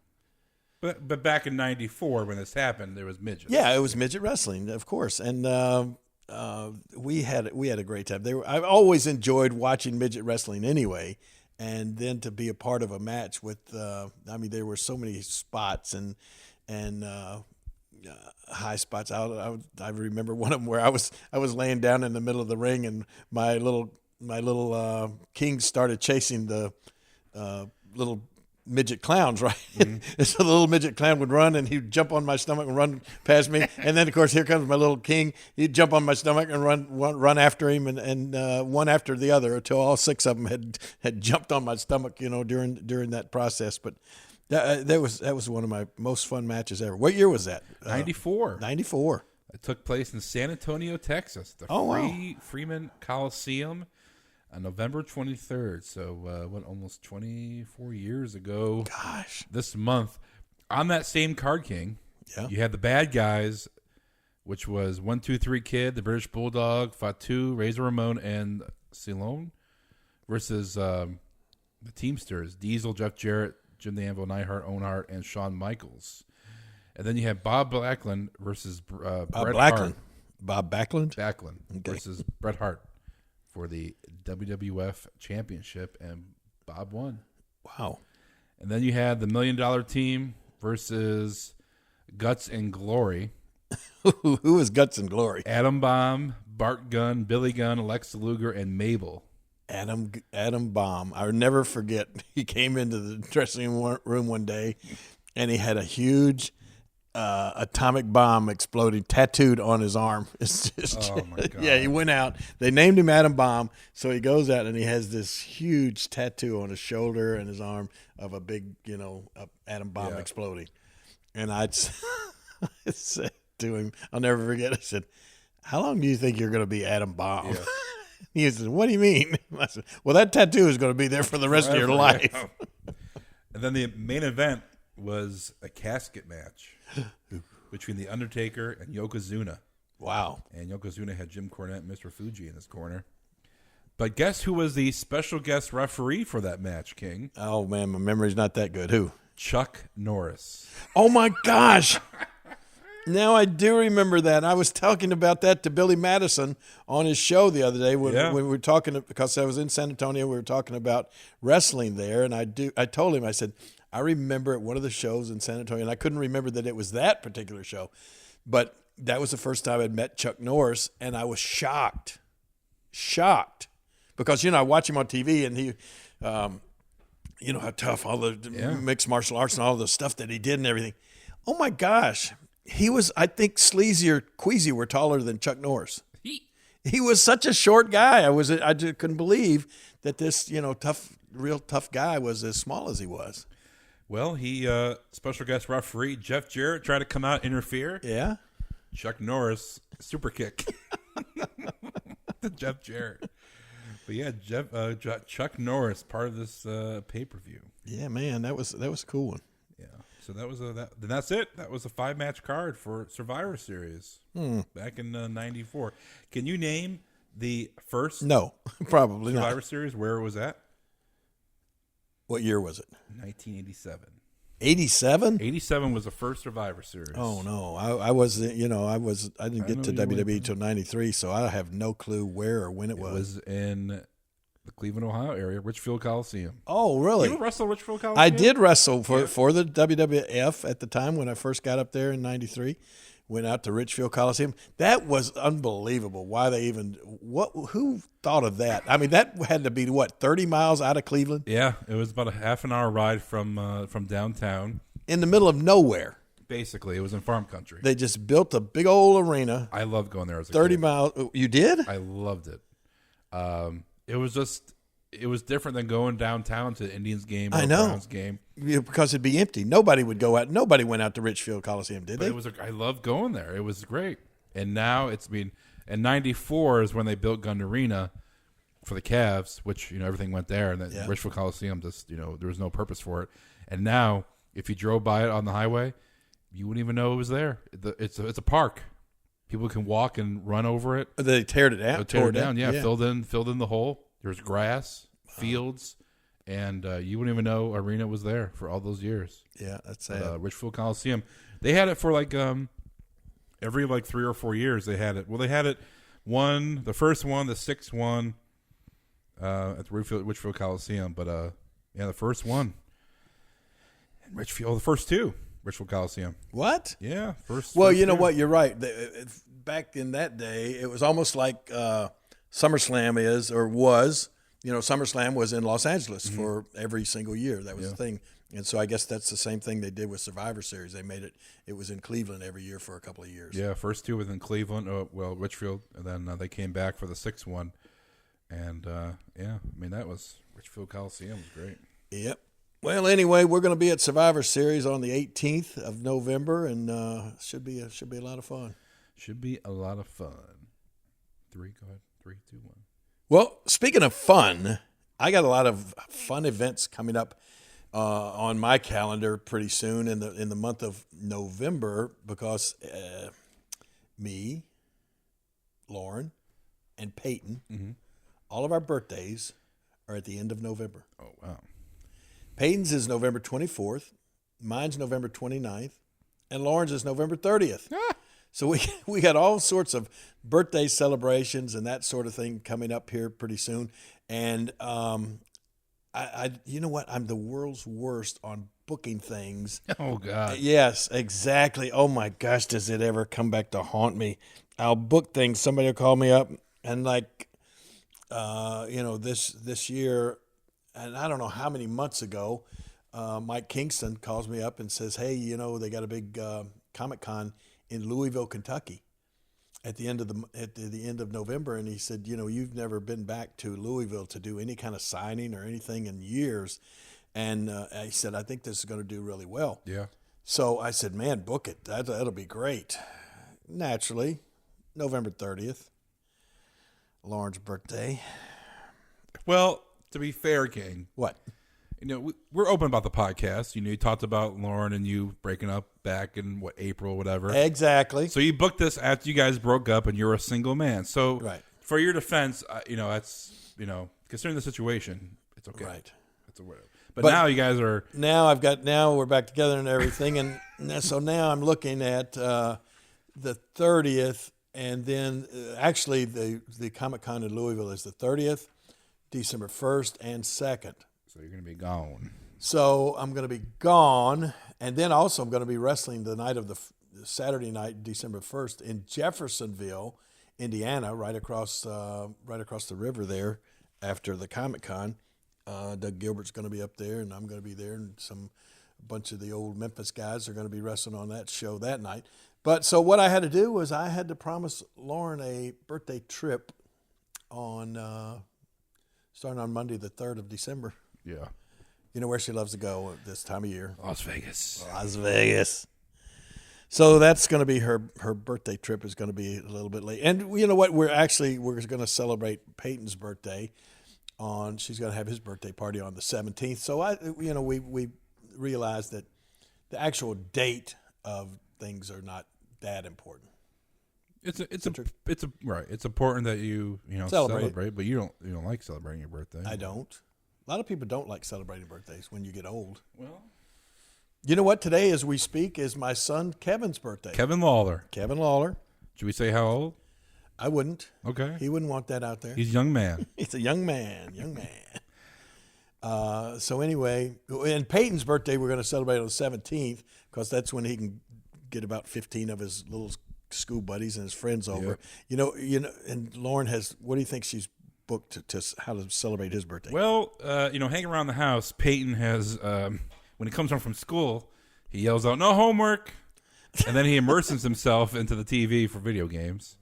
Speaker 2: But back in '94 when this happened, there was midget.
Speaker 3: Yeah, it was midget wrestling, of course, and we had a great time. I've always enjoyed watching midget wrestling anyway, and then to be a part of a match with, there were so many spots and high spots. I remember one of them where I was laying down in the middle of the ring, and my little king started chasing the little midget clowns, right? Mm-hmm. And so the little midget clown would run, and he'd jump on my stomach and run past me. And then, of course, here comes my little king. He'd jump on my stomach and run after him, and one after the other until all six of them had jumped on my stomach, during that process. But that was one of my most fun matches ever. What year was that?
Speaker 2: 94.
Speaker 3: 94.
Speaker 2: It took place in San Antonio, Texas, the Freeman Coliseum. On November 23rd, so almost 24 years ago.
Speaker 3: Gosh.
Speaker 2: This month. On that same card, King,
Speaker 3: yeah,
Speaker 2: you had the bad guys, which was 1, 2, 3 Kid, the British Bulldog, Fatu, Razor Ramon, and Ceylon, versus the Teamsters, Diesel, Jeff Jarrett, Jim the Anvil, Neidhart, Owenhart, and Shawn Michaels. And then you had Bob Backlund versus Bret Hart.
Speaker 3: Bob Backlund?
Speaker 2: Backlund versus Bret Hart for the WWF Championship, and Bob won.
Speaker 3: Wow.
Speaker 2: And then you had the $1 Million Team versus Guts and Glory.
Speaker 3: Who is Guts and Glory?
Speaker 2: Adam Bomb, Bart Gunn, Billy Gunn, Alexa Luger, and Mabel.
Speaker 3: Adam Bomb. I'll never forget. He came into the dressing room one day, and he had a huge atomic bomb exploding tattooed on his arm. It's just,
Speaker 2: oh my God.
Speaker 3: Yeah, he went out. They named him Atom Bomb, so he goes out and he has this huge tattoo on his shoulder and his arm of a big, atom bomb exploding. And I said to him, I'll never forget, I said, "How long do you think you're going to be Atom Bomb?" Yeah. He said, "What do you mean?" I said, "Well, that tattoo is going to be there for the rest of your life."
Speaker 2: Yeah. And then the main event was a casket match between The Undertaker and Yokozuna.
Speaker 3: Wow.
Speaker 2: And Yokozuna had Jim Cornette and Mr. Fuji in his corner. But guess who was the special guest referee for that match, King?
Speaker 3: Oh, man, my memory's not that good. Who?
Speaker 2: Chuck Norris.
Speaker 3: Oh, my gosh. Now I do remember that. I was talking about that to Billy Madison on his show the other day when we were talking, because I was in San Antonio. We were talking about wrestling there, and I told him, I said, I remember at one of the shows in San Antonio, and I couldn't remember that it was that particular show, but that was the first time I'd met Chuck Norris, and I was shocked, because, I watch him on TV, and he, how tough, all the mixed martial arts and all the stuff that he did and everything. Oh, my gosh. He was, I think, Sleazy or Queasy were taller than Chuck Norris. He was such a short guy. I just couldn't believe that this, real tough guy was as small as he was.
Speaker 2: Well, he special guest referee Jeff Jarrett tried to come out and interfere.
Speaker 3: Yeah.
Speaker 2: Chuck Norris super kick. Jeff Jarrett. But yeah, Chuck Norris part of this pay-per-view.
Speaker 3: Yeah, man, that was a cool one.
Speaker 2: Yeah. So that was then that's it. That was a 5-match card for Survivor Series back in '94. Can you name the first?
Speaker 3: No, probably
Speaker 2: Survivor
Speaker 3: not.
Speaker 2: Series where it was at?
Speaker 3: What year was it?
Speaker 2: 1987.
Speaker 3: 87?
Speaker 2: 87 was the first Survivor Series.
Speaker 3: Oh no, I didn't get to WWE till '93, so I have no clue where or when it was.
Speaker 2: It was in the Cleveland, Ohio area, Richfield Coliseum.
Speaker 3: Oh, really?
Speaker 2: You ever wrestle Richfield Coliseum?
Speaker 3: I did wrestle for the WWF at the time when I first got up there in '93. Went out to Richfield Coliseum. That was unbelievable. Why they even who thought of that? I mean, that had to be 30 miles out of Cleveland?
Speaker 2: Yeah, it was about a half an hour ride from downtown.
Speaker 3: In the middle of nowhere.
Speaker 2: Basically, it was in farm country.
Speaker 3: They just built a big old arena.
Speaker 2: I loved going there as a
Speaker 3: 30
Speaker 2: kid.
Speaker 3: miles. You did?
Speaker 2: I loved it. It was different than going downtown to the Indians game or
Speaker 3: I know.
Speaker 2: Browns game.
Speaker 3: Yeah, because it'd be empty. Nobody would go out. Nobody went out to Richfield Coliseum, did they?
Speaker 2: I loved going there. It was great. And now and 94 is when they built Gund Arena for the Cavs, which, everything went there. And the Richfield Coliseum just, there was no purpose for it. And now, if you drove by it on the highway, you wouldn't even know it was there. It's a park. People can walk and run over it.
Speaker 3: They teared it out.
Speaker 2: They tear it down, yeah. Filled in the hole. There's grass, fields, and you wouldn't even know arena was there for all those years.
Speaker 3: Yeah, that's sad.
Speaker 2: Richfield Coliseum. They had it for every 3 or 4 years. They had it. Well, they had it the first one, the sixth one at the Richfield Coliseum. But the first one. The first two, Richfield Coliseum.
Speaker 3: What?
Speaker 2: Yeah, first.
Speaker 3: Well,
Speaker 2: first
Speaker 3: you know
Speaker 2: two.
Speaker 3: what? You're right. Back in that day, it was almost like SummerSlam was. SummerSlam was in Los Angeles for every single year. That was the thing. And so I guess that's the same thing they did with Survivor Series. They made it. It was in Cleveland every year for a couple of years.
Speaker 2: Yeah, first two was in Cleveland. Richfield, and then they came back for the sixth one. And that was Richfield Coliseum was great.
Speaker 3: Yep. Well, anyway, we're going to be at Survivor Series on the 18th of November, and should be a lot of fun.
Speaker 2: Should be a lot of fun. Go ahead. 3, 2, 1.
Speaker 3: Well, speaking of fun, I got a lot of fun events coming up on my calendar pretty soon in the month of November because me, Lauren, and Peyton, all of our birthdays are at the end of November.
Speaker 2: Oh, wow.
Speaker 3: Peyton's is November 24th, mine's November 29th, and Lauren's is November 30th. So we got all sorts of birthday celebrations and that sort of thing coming up here pretty soon. And I you know what? I'm the world's worst on booking things.
Speaker 2: Oh, God.
Speaker 3: Yes, exactly. Oh, my gosh, does it ever come back to haunt me? I'll book things. Somebody will call me up and this year, and I don't know how many months ago, Mike Kingston calls me up and says, hey, they got a big Comic-Con in Louisville, Kentucky at the end of November. And he said, you've never been back to Louisville to do any kind of signing or anything in years. And he said, I think this is going to do really well.
Speaker 2: Yeah.
Speaker 3: So I said, man, book it. That'll be great. Naturally, November 30th, Lauren's birthday.
Speaker 2: Well, to be fair, King.
Speaker 3: What?
Speaker 2: We're open about the podcast. You talked about Lauren and you breaking up back in April, whatever.
Speaker 3: Exactly.
Speaker 2: So you booked this after you guys broke up and you're a single man. So
Speaker 3: right.
Speaker 2: For your defense, that's considering the situation, it's okay.
Speaker 3: Right.
Speaker 2: It's a whatever. But now you guys are.
Speaker 3: Now we're back together and everything, and so now I'm looking at the 30th, and then actually the Comic-Con in Louisville is the 30th, December 1st and 2nd.
Speaker 2: So you're going to be gone.
Speaker 3: So I'm going to be gone, and then also I'm going to be wrestling the night of the Saturday night, December 1st, in Jeffersonville, Indiana, right across the river there. After the Comic-Con, Doug Gilbert's going to be up there, and I'm going to be there, and a bunch of the old Memphis guys are going to be wrestling on that show that night. But so what I had to do was I had to promise Lauren a birthday trip on starting on Monday, the 3rd of December.
Speaker 2: Yeah.
Speaker 3: You know where she loves to go at this time of year?
Speaker 2: Las Vegas.
Speaker 3: Las Vegas. So that's going to be her birthday trip is going to be a little bit late. And you know what? We're going to celebrate Peyton's birthday she's going to have his birthday party on the 17th. So we realized that the actual date of things are not that important.
Speaker 2: It's right. It's important that you celebrate, but you don't like celebrating your birthday.
Speaker 3: I don't. A lot of people don't like celebrating birthdays when you get old.
Speaker 2: Well,
Speaker 3: you know what? Today, as we speak, is my son Kevin's birthday.
Speaker 2: Kevin Lawler.
Speaker 3: Kevin Lawler.
Speaker 2: Should we say how old?
Speaker 3: I wouldn't.
Speaker 2: Okay.
Speaker 3: He wouldn't want that out there.
Speaker 2: He's a young man.
Speaker 3: He's a young man. So anyway, and Peyton's birthday we're going to celebrate on the 17th because that's when he can get about 15 of his little school buddies and his friends over. Yep. And Lauren what do you think she's booked to how to celebrate his birthday?
Speaker 2: Well, hanging around the house, Peyton has when he comes home from school, he yells out, "No homework." and then he immerses himself into the TV for video games.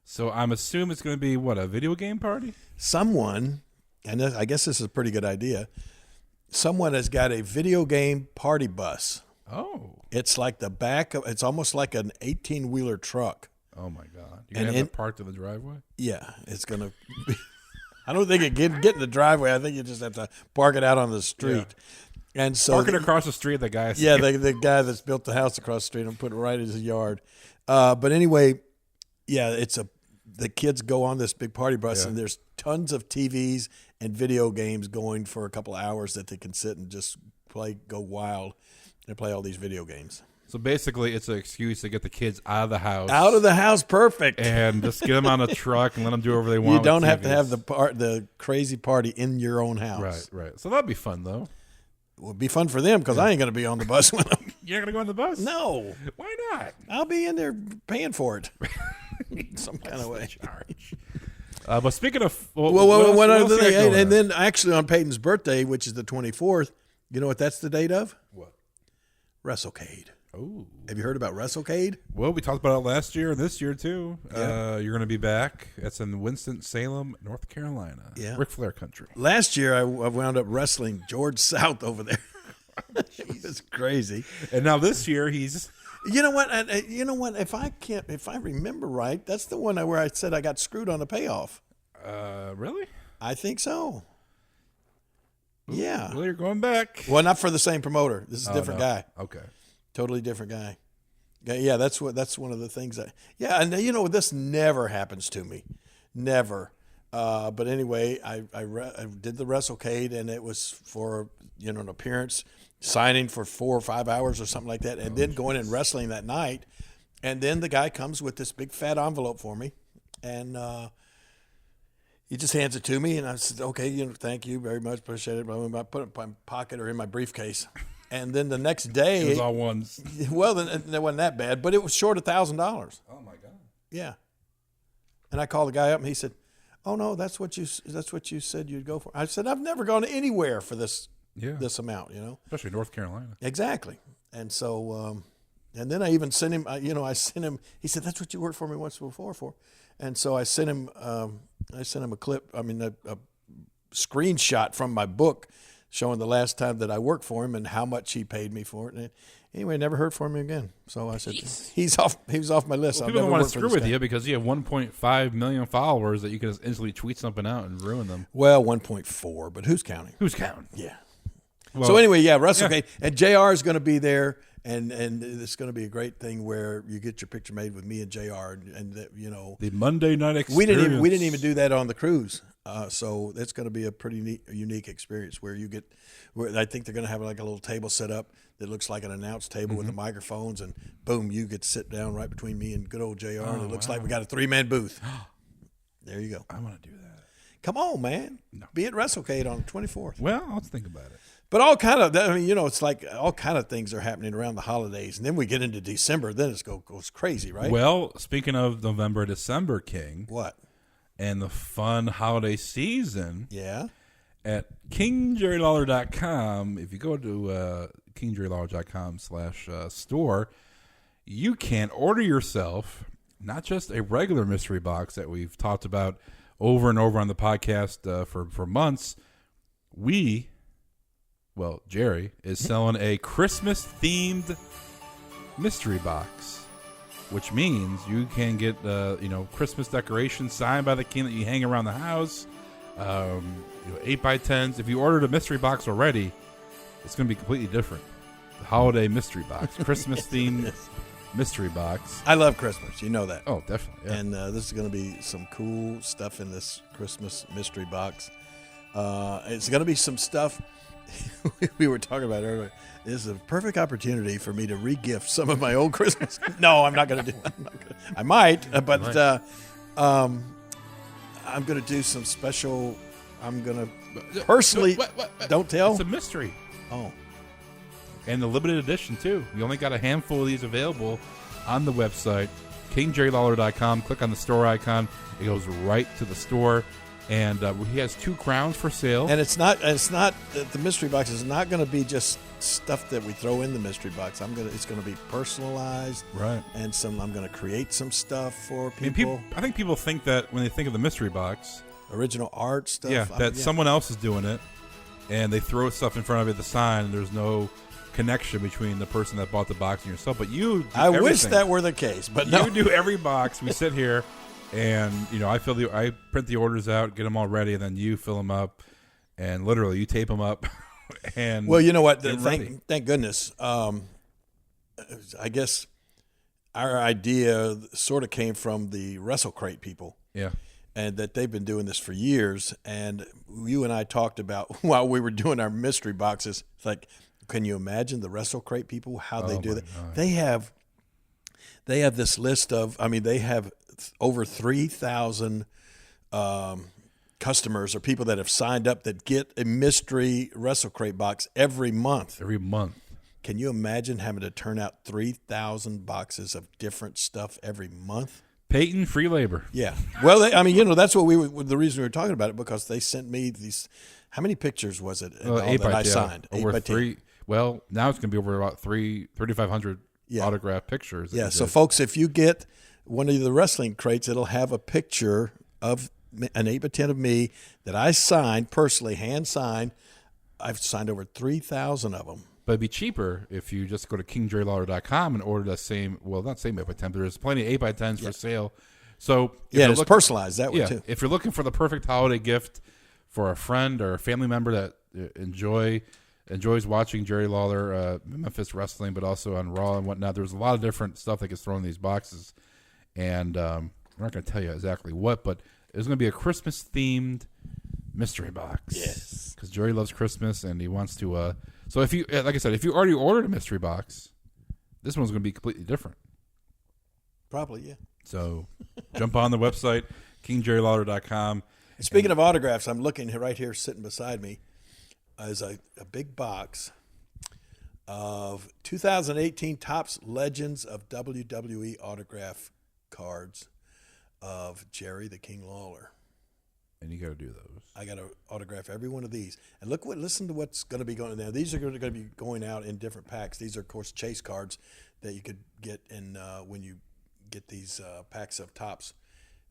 Speaker 2: So I'm assuming it's going to be, what, a video game party?
Speaker 3: Someone, and I guess this is a pretty good idea, someone has got a video game party bus.
Speaker 2: Oh.
Speaker 3: It's like the back of, it's almost like an 18-wheeler truck.
Speaker 2: Oh, my God. You're going to have it parked in the driveway?
Speaker 3: Yeah, it's going to be. I don't think it get in the driveway. I think you just have to park it out on the street. Yeah. And so
Speaker 2: park it across the street, the guy.
Speaker 3: Yeah, the guy that's built the house across the street and put it right in his yard. But anyway, yeah, the kids go on this big party bus, and there's tons of TVs and video games going for a couple of hours that they can sit and just go wild and play all these video games.
Speaker 2: So basically, it's an excuse to get the kids out of the house.
Speaker 3: Out of the house, perfect.
Speaker 2: And just get them on a truck and let them do whatever they want.
Speaker 3: You don't have to have the crazy party in your own house.
Speaker 2: Right. So that'd be fun, though.
Speaker 3: It would be fun for them because I ain't going to be on the bus with them.
Speaker 2: You're not going to go on the bus?
Speaker 3: No.
Speaker 2: Why not?
Speaker 3: I'll be in there paying for it some kind of way.
Speaker 2: Charge. But speaking of...
Speaker 3: one other thing. And then actually on Peyton's birthday, which is the 24th, you know what that's the date of?
Speaker 2: What?
Speaker 3: WrestleCade.
Speaker 2: Oh.
Speaker 3: Have you heard about WrestleCade?
Speaker 2: Well, we talked about it last year and this year, too.
Speaker 3: Yeah.
Speaker 2: You're going to be back. It's in Winston-Salem, North Carolina.
Speaker 3: Yeah.
Speaker 2: Ric Flair country.
Speaker 3: Last year, I wound up wrestling George South over there. It was crazy.
Speaker 2: And now this year, he's...
Speaker 3: You know what? If I remember right, that's the one where I said I got screwed on the payoff.
Speaker 2: Really?
Speaker 3: I think so. Yeah.
Speaker 2: Well, you're going back.
Speaker 3: Well, not for the same promoter. This is a different guy.
Speaker 2: Okay.
Speaker 3: Totally different guy. Yeah, that's one of the things and this never happens to me. Never. But anyway, I did the WrestleCade, and it was for, an appearance, signing for 4 or 5 hours or something like that, and then going and wrestling that night. And then the guy comes with this big fat envelope for me, and he just hands it to me, and I said, okay, thank you very much, appreciate it. I put it in my pocket or in my briefcase. And then the next day,
Speaker 2: it was all ones.
Speaker 3: Well, then it wasn't that bad, but it was short $1,000.
Speaker 2: Oh my God!
Speaker 3: Yeah. And I called the guy up, and he said, "Oh no, that's what you said you'd go for." I said, "I've never gone anywhere for this amount,
Speaker 2: especially North Carolina."
Speaker 3: Exactly. And so, and then I even sent him. I sent him. He said, "That's what you worked for me once before for," and so I sent him. A clip. I mean, a screenshot from my book, showing the last time that I worked for him and how much he paid me for it. And anyway, never heard from him again. So I said, he was off my list.
Speaker 2: Well, people don't want to screw with you because you have 1.5 million followers that you can just instantly tweet something out and ruin them.
Speaker 3: Well, 1.4, but who's counting?
Speaker 2: Yeah.
Speaker 3: Well, so anyway, WrestleCade. Yeah. And JR is going to be there, and it's going to be a great thing where you get your picture made with me and JR, and
Speaker 2: the Monday night experience.
Speaker 3: We didn't even do that on the cruise. So it's going to be a pretty unique experience where I think they're going to have like a little table set up that looks like an announce table with the microphones, and boom, you get to sit down right between me and good old JR, and it looks like we got a 3-man booth. There you go.
Speaker 2: I want to do that.
Speaker 3: Come on, man. No. Be at WrestleCade on the 24th.
Speaker 2: Well, let's think about it.
Speaker 3: But all kind of, it's like all kind of things are happening around the holidays, and then we get into December, then it goes crazy, right?
Speaker 2: Well, speaking of November, December, King.
Speaker 3: What?
Speaker 2: And the fun holiday season.
Speaker 3: Yeah.
Speaker 2: At KingJerryLawler.com, if you go to KingJerryLawler.com/store, you can order yourself not just a regular mystery box that we've talked about over and over on the podcast for months. Jerry is selling a Christmas-themed mystery box, which means you can get Christmas decorations signed by the king that you hang around the house, 8x10s. If you ordered a mystery box already, it's going to be completely different. The holiday mystery box, Christmas-themed mystery box.
Speaker 3: I love Christmas. You know that.
Speaker 2: Oh, definitely. Yeah.
Speaker 3: And this is going to be some cool stuff in this Christmas mystery box. It's going to be some stuff we were talking about earlier. This is a perfect opportunity for me to re-gift some of my old Christmas. No, I'm not going to do that. I might, but I'm going to do some special. I'm going to personally. What? Don't tell.
Speaker 2: It's a mystery.
Speaker 3: Oh.
Speaker 2: And the limited edition, too. We only got a handful of these available on the website, KingJerryLawler.com. Click on the store icon. It goes right to the store. And he has 2 crowns for sale.
Speaker 3: And it's not the mystery box is not going to be just stuff that we throw in the mystery box. It's going to be personalized,
Speaker 2: right?
Speaker 3: And I'm going to create some stuff for people.
Speaker 2: I think people think that when they think of the mystery box,
Speaker 3: original art stuff.
Speaker 2: Yeah, someone else is doing it, and they throw stuff in front of it, the sign, and there's no connection between the person that bought the box and yourself. But you do everything.
Speaker 3: Wish that were the case, but no.
Speaker 2: You do every box. We sit here. And I print the orders out, get them all ready, and then you fill them up, and literally you tape them up. And
Speaker 3: well, you know what? Thank goodness. I guess our idea sort of came from the WrestleCade people.
Speaker 2: Yeah,
Speaker 3: and that they've been doing this for years. And you and I talked about while we were doing our mystery boxes. It's like, can you imagine the WrestleCade people how they do that?
Speaker 2: God.
Speaker 3: They have this list of. I mean, they have over 3,000 customers or people that have signed up that get a mystery WrestleCade box every month.
Speaker 2: Every month.
Speaker 3: Can you imagine having to turn out 3,000 boxes of different stuff every month?
Speaker 2: Patent free labor.
Speaker 3: Yeah. Well, that's what the reason we were talking about it, because they sent me these. How many pictures was it that I signed?
Speaker 2: Over 3. Well, now it's going to be over about 3,500 autographed pictures.
Speaker 3: Yeah. So, folks, if you get one of the wrestling crates, it'll have a picture of an 8x10 of me that I signed personally, hand signed. I've signed over 3,000 of them.
Speaker 2: But it'd be cheaper if you just go to KingJerryLawler.com and order the same, well, not same 8x10, but there's plenty of 8x10s for sale. So
Speaker 3: it's personalized that way too.
Speaker 2: If you're looking for the perfect holiday gift for a friend or a family member that enjoys watching Jerry Lawler, Memphis wrestling, but also on Raw and whatnot, there's a lot of different stuff that gets thrown in these boxes. And I'm not going to tell you exactly what, but it's going to be a Christmas-themed mystery box.
Speaker 3: Yes.
Speaker 2: Because Jerry loves Christmas, and he wants to... so if you, like I said, if you already ordered a mystery box, this one's going to be completely different.
Speaker 3: Probably, yeah.
Speaker 2: So jump on the website, KingJerryLawler.com.
Speaker 3: And speaking of autographs, I'm looking right here, sitting beside me, is a big box of 2018 Topps Legends of WWE autograph cards of Jerry the King Lawler.
Speaker 2: And you got to do those.
Speaker 3: I got to autograph every one of these. And listen to what's going to be going on there. These are going to be going out in different packs. These are, of course, chase cards that you could get in when you get these packs of Topps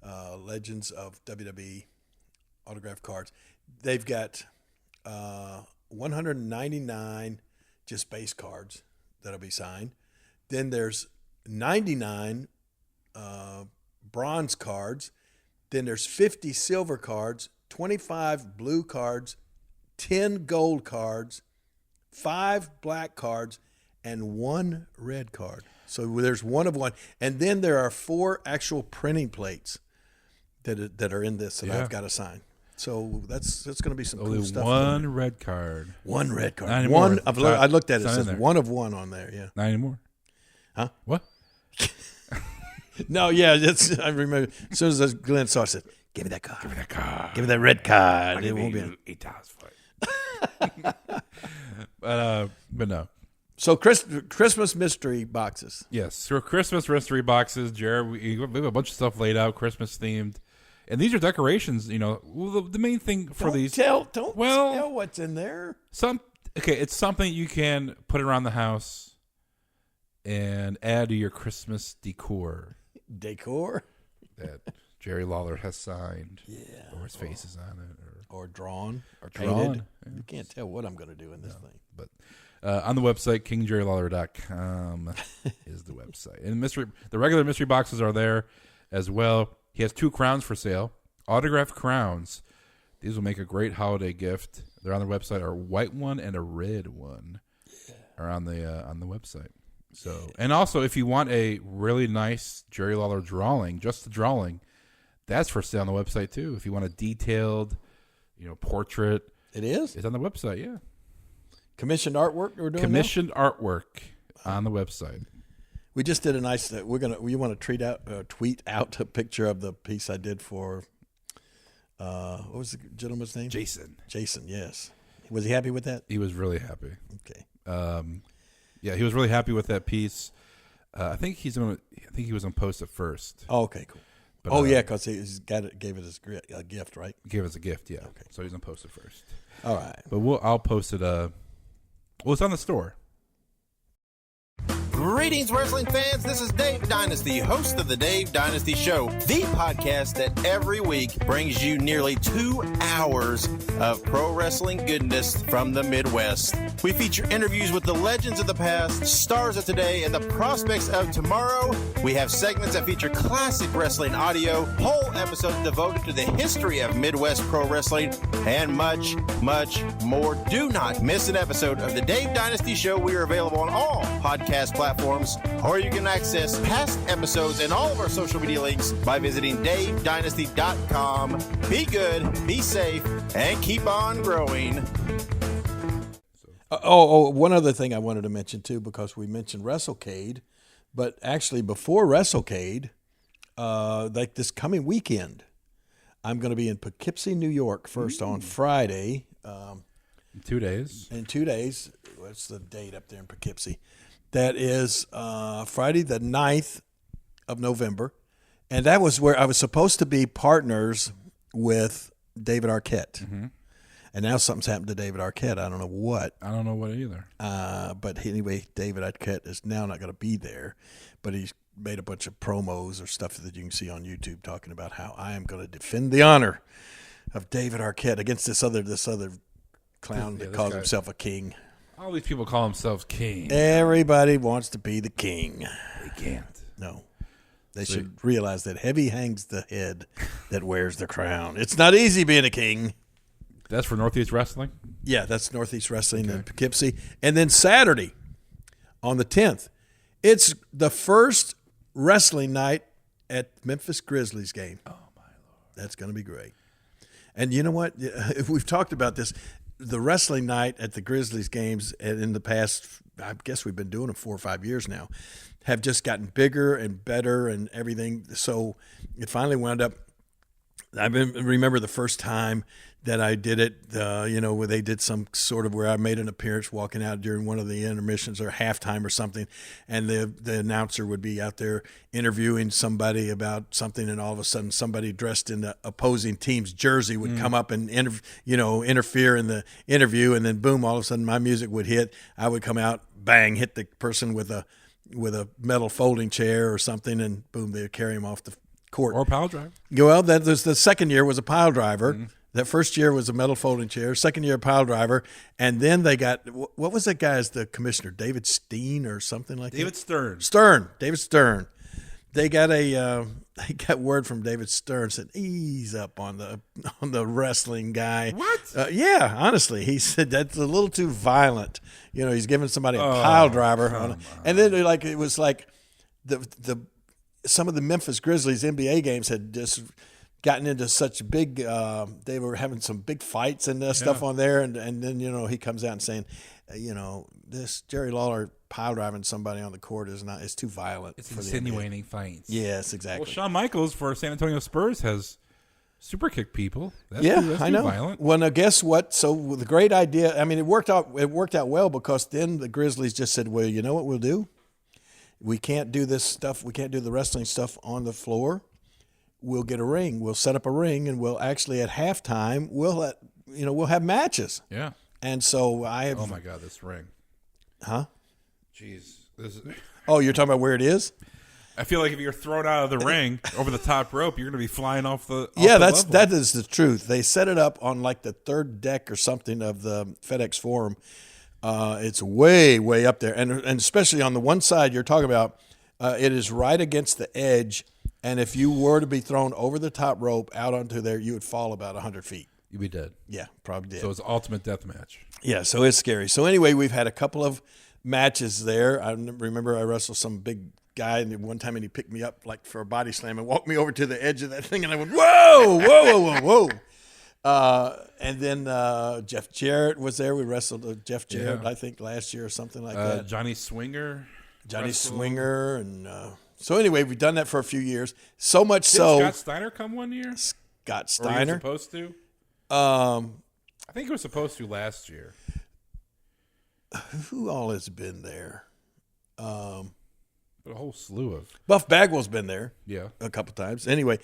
Speaker 3: Legends of WWE autograph cards. They've got 199 just base cards that'll be signed. Then there's 99 bronze cards. Then there's 50 silver cards, 25 blue cards, 10 gold cards, 5 black cards, and 1 red card. So there's one of one. And then there are 4 actual printing plates that are in this that I've got to sign. So that's going to be some cool stuff.
Speaker 2: One red card.
Speaker 3: One red card.
Speaker 2: Not
Speaker 3: one.
Speaker 2: Anymore.
Speaker 3: I looked at it. It says one of one on there. Yeah.
Speaker 2: Not anymore.
Speaker 3: Huh?
Speaker 2: What?
Speaker 3: No, yeah. I remember as soon as Glenn saw it, I said, "Give me that card.
Speaker 2: Give me that card.
Speaker 3: Give me that red card."
Speaker 2: It won't be $8 for it. But no.
Speaker 3: So Christmas mystery boxes.
Speaker 2: Yes, so Christmas mystery boxes, Jared. We have a bunch of stuff laid out, Christmas themed, and these are decorations. The main thing for these.
Speaker 3: Don't tell what's in there.
Speaker 2: It's something you can put around the house and add to your Christmas decor.
Speaker 3: Decor
Speaker 2: that Jerry Lawler has signed.
Speaker 3: Yeah,
Speaker 2: or his face is on it,
Speaker 3: or drawn, or painted.
Speaker 2: Yeah.
Speaker 3: You can't tell what I'm going to do in this thing,
Speaker 2: but. On the website, KingJerryLawler.com is the website. And the regular mystery boxes are there as well. He has 2 crowns for sale, autographed crowns. These will make a great holiday gift. They're on the website. A white one and a red one are on the website. So, and also, if you want a really nice Jerry Lawler drawing, just the drawing, that's for sale on the website too. If you want a detailed, portrait, it's on the website. Yeah.
Speaker 3: Commissioned artwork we're doing.
Speaker 2: Commissioned artwork on the website.
Speaker 3: We just did a nice. You want to tweet out a picture of the piece I did for. What was the gentleman's name?
Speaker 2: Jason.
Speaker 3: Jason. Yes. Was he happy with that?
Speaker 2: He was really happy.
Speaker 3: Okay.
Speaker 2: Yeah, he was really happy with that piece. I think he was going to post it first.
Speaker 3: Oh, okay, cool.
Speaker 2: But,
Speaker 3: yeah, because gave it as a gift, right?
Speaker 2: Gave us a gift, yeah. Okay. So he's gonna post it first.
Speaker 3: All right.
Speaker 2: But I'll post it. It's on the store.
Speaker 4: Greetings, wrestling fans. This is Dave Dynasty, host of the Dave Dynasty Show, the podcast that every week brings you nearly 2 hours of pro wrestling goodness from the Midwest. We feature interviews with the legends of the past, stars of today, and the prospects of tomorrow. We have segments that feature classic wrestling audio, whole episodes devoted to the history of Midwest pro wrestling, and much, much more. Do not miss an episode of the Dave Dynasty Show. We are available on all podcast platforms, or you can access past episodes and all of our social media links by visiting davedynasty.com. Be good, be safe, and keep on growing.
Speaker 3: One other thing I wanted to mention too, because we mentioned WrestleCade, but actually before WrestleCade, like this coming weekend, I'm going to be in Poughkeepsie, New York first on Friday.
Speaker 2: In 2 days.
Speaker 3: In 2 days. What's the date up there in Poughkeepsie? That is Friday the 9th of November. And that was where I was supposed to be partners with David Arquette. Mm-hmm. And now something's happened to David Arquette. I don't know what.
Speaker 2: I don't know what either.
Speaker 3: But anyway, David Arquette is now not going to be there. But he's made a bunch of promos or stuff that you can see on YouTube talking about how I am going to defend the honor of David Arquette against this other clown that calls himself a king.
Speaker 2: All these people call themselves king.
Speaker 3: Everybody wants to be the king.
Speaker 2: They can't.
Speaker 3: No. They should realize that heavy hangs the head that wears the crown. It's not easy being a king.
Speaker 2: That's for Northeast Wrestling?
Speaker 3: Yeah, that's Northeast Wrestling in Poughkeepsie. And then Saturday on the 10th, it's the first wrestling night at Memphis Grizzlies game. Oh, my Lord. That's going to be great. And you know what? We've talked about this. The wrestling night at the Grizzlies games in the past, I guess we've been doing them 4 or 5 years now, have just gotten bigger and better and everything. So it finally wound up, I remember the first time that I did it, where they did some sort of where I made an appearance walking out during one of the intermissions or halftime or something, and the announcer would be out there interviewing somebody about something, and all of a sudden somebody dressed in the opposing team's jersey would come up and interfere in the interview, and then boom, all of a sudden my music would hit. I would come out, bang, hit the person with a metal folding chair or something, and boom, they would carry him off the court.
Speaker 2: Or a pile driver.
Speaker 3: Well, that was the second year was a pile driver. Mm-hmm. That first year was a metal folding chair. Second year, pile driver. And then they got, what was that guy as the commissioner? David Steen or something like
Speaker 2: David
Speaker 3: that?
Speaker 2: Stern.
Speaker 3: David Stern. They got word from David Stern, said, ease up on the wrestling guy.
Speaker 2: What?
Speaker 3: Yeah, honestly. He said, that's a little too violent. He's giving somebody a pile driver. And then it was like some of the Memphis Grizzlies NBA games had just gotten into such big they were having some big fights and stuff on there, and then he comes out and saying this Jerry Lawler pile driving somebody on the court is too violent.
Speaker 2: It's insinuating fights.
Speaker 3: Yes, exactly.
Speaker 2: Well, Shawn Michaels for San Antonio Spurs has super kicked people. That's
Speaker 3: I know.
Speaker 2: Violent.
Speaker 3: Well, now guess what? So the great idea, I mean, it worked out well, because then the Grizzlies just said, well, you know what we'll do? We can't do this stuff. We can't do the wrestling stuff on the floor. We'll get a ring. We'll set up a ring, and we'll actually at halftime we'll have matches.
Speaker 2: Yeah.
Speaker 3: And so I have.
Speaker 2: Oh my God, this ring.
Speaker 3: Huh?
Speaker 2: Jeez, this is.
Speaker 3: Oh, you're talking about where it is?
Speaker 2: I feel like if you're thrown out of the ring over the top rope, you're going to be flying off the.
Speaker 3: That is the truth. They set it up on like the third deck or something of the FedEx Forum. It's way, way up there, and especially on the one side you're talking about, it is right against the edge. And if you were to be thrown over the top rope out onto there, you would fall about 100 feet.
Speaker 2: You'd be dead.
Speaker 3: Yeah, probably dead.
Speaker 2: So it's ultimate death match.
Speaker 3: Yeah, so it's scary. So anyway, we've had a couple of matches there. I remember I wrestled some big guy, and one time he picked me up like for a body slam and walked me over to the edge of that thing, and I went, whoa, whoa, whoa, whoa, whoa. And then Jeff Jarrett was there. We wrestled Jeff Jarrett, I think, last year or something like that.
Speaker 2: Johnny Swinger.
Speaker 3: Swinger, and so anyway, we've done that for a few years. So much
Speaker 2: Did Scott Steiner come one year?
Speaker 3: Scott Steiner?
Speaker 2: Or he was supposed to? I think he was supposed to last year.
Speaker 3: Who all has been there?
Speaker 2: But a whole slew of.
Speaker 3: Buff Bagwell's been there a couple times. Anyway,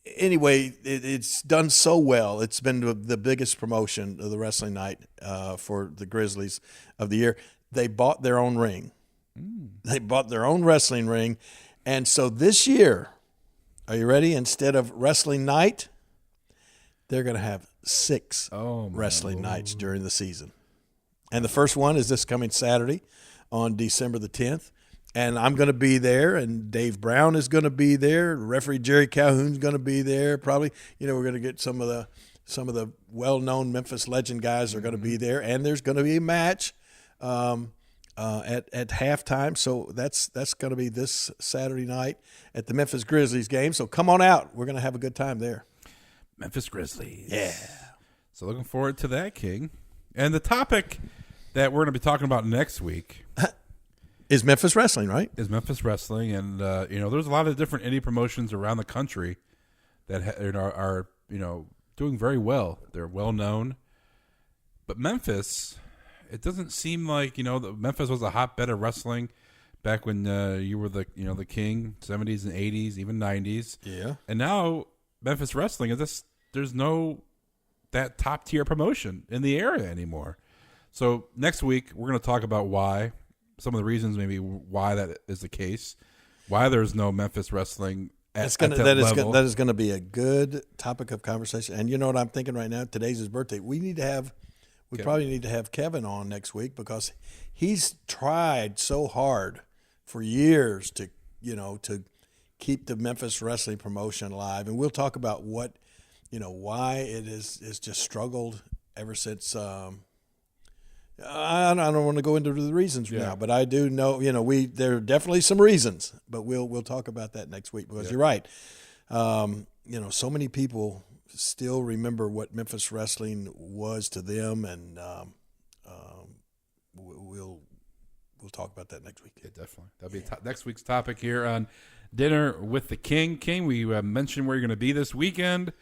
Speaker 3: it's done so well. It's been the biggest promotion of the wrestling night for the Grizzlies of the year. They bought their own ring. They bought their own wrestling ring. And so this year, are you ready? Instead of wrestling night, they're going to have 6 wrestling nights during the season. And the first one is this coming Saturday on December the 10th. And I'm going to be there, and Dave Brown is going to be there. Referee Jerry Calhoun's going to be there. Probably, we're going to get some of the well-known Memphis Legend guys are going to be there, and there's going to be a match at halftime. So that's going to be this Saturday night at the Memphis Grizzlies game. So come on out. We're going to have a good time there.
Speaker 2: Memphis Grizzlies.
Speaker 3: Yeah.
Speaker 2: So looking forward to that, King. And the topic that we're going to be talking about next week
Speaker 3: is Memphis wrestling, right?
Speaker 2: Is Memphis wrestling. And, there's a lot of different indie promotions around the country that are doing very well. They're well known. But Memphis, it doesn't seem like, Memphis was a hotbed of wrestling back when you were the king, 70s and 80s, even 90s.
Speaker 3: Yeah.
Speaker 2: And now Memphis wrestling there's no that top tier promotion in the area anymore. So next week we're going to talk about why, some of the reasons maybe why that is the case, why there's no Memphis wrestling at that level.
Speaker 3: That is going to be a good topic of conversation. And you know what I'm thinking right now? Today's his birthday. We probably need to have Kevin on next week because he's tried so hard for years to keep the Memphis wrestling promotion alive. And we'll talk about why it is just struggled ever since. I don't want to go into the reasons now, but I do know, there are definitely some reasons, but we'll talk about that next week because you're right. So many people still remember what Memphis wrestling was to them, and we'll talk about that next week.
Speaker 2: Yeah, definitely. That'll be next week's topic here on Dinner with the King. King, we mentioned where you're going to be this weekend.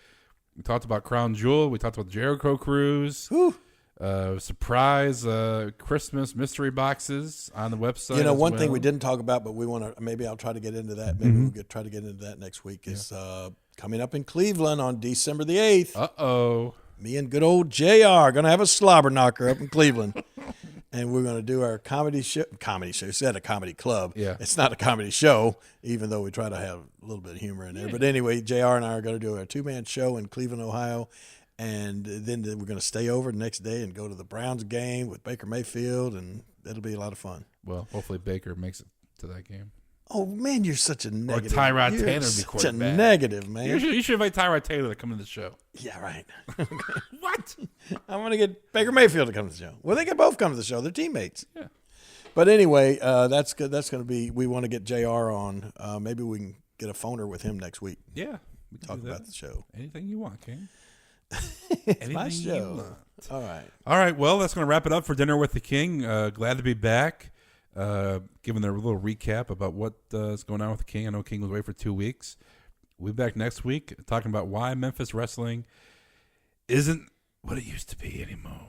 Speaker 2: We talked about Crown Jewel. We talked about the Jericho Cruise.
Speaker 3: Whew.
Speaker 2: Surprise Christmas mystery boxes on the website.
Speaker 3: One thing we didn't talk about, but we want to. Maybe I'll try to get into that. Maybe we'll try to get into that next week. Is coming up in Cleveland on December the 8th. Me and good old JR going to have a slobber knocker up in Cleveland. And we're going to do our comedy show. It's at a comedy club. Yeah. It's not a comedy show, even though we try to have a little bit of humor in there. Yeah. But anyway, JR and I are going to do a 2-man show in Cleveland, Ohio. And then we're going to stay over the next day and go to the Browns game with Baker Mayfield, and it'll be a lot of fun.
Speaker 2: Well, hopefully Baker makes it to that game.
Speaker 3: Oh, man, you're such a negative.
Speaker 2: Or Tyrod Taylor be quarterback.
Speaker 3: Such a negative, man.
Speaker 2: You should invite Tyrod Taylor to come to the show.
Speaker 3: Yeah, right.
Speaker 2: What?
Speaker 3: I want to get Baker Mayfield to come to the show. Well, they can both come to the show. They're teammates.
Speaker 2: Yeah.
Speaker 3: But anyway, that's good. That's going to be. We want to get JR on. Maybe we can get a phoner with him next week.
Speaker 2: Yeah.
Speaker 3: We talk about the show.
Speaker 2: Anything you want, King.
Speaker 3: It's my show. All right.
Speaker 2: Well, that's going to wrap it up for Dinner with the King. Glad to be back. Giving a little recap about what is going on with the King. I know King was away for 2 weeks. We'll be back next week talking about why Memphis wrestling isn't what it used to be anymore.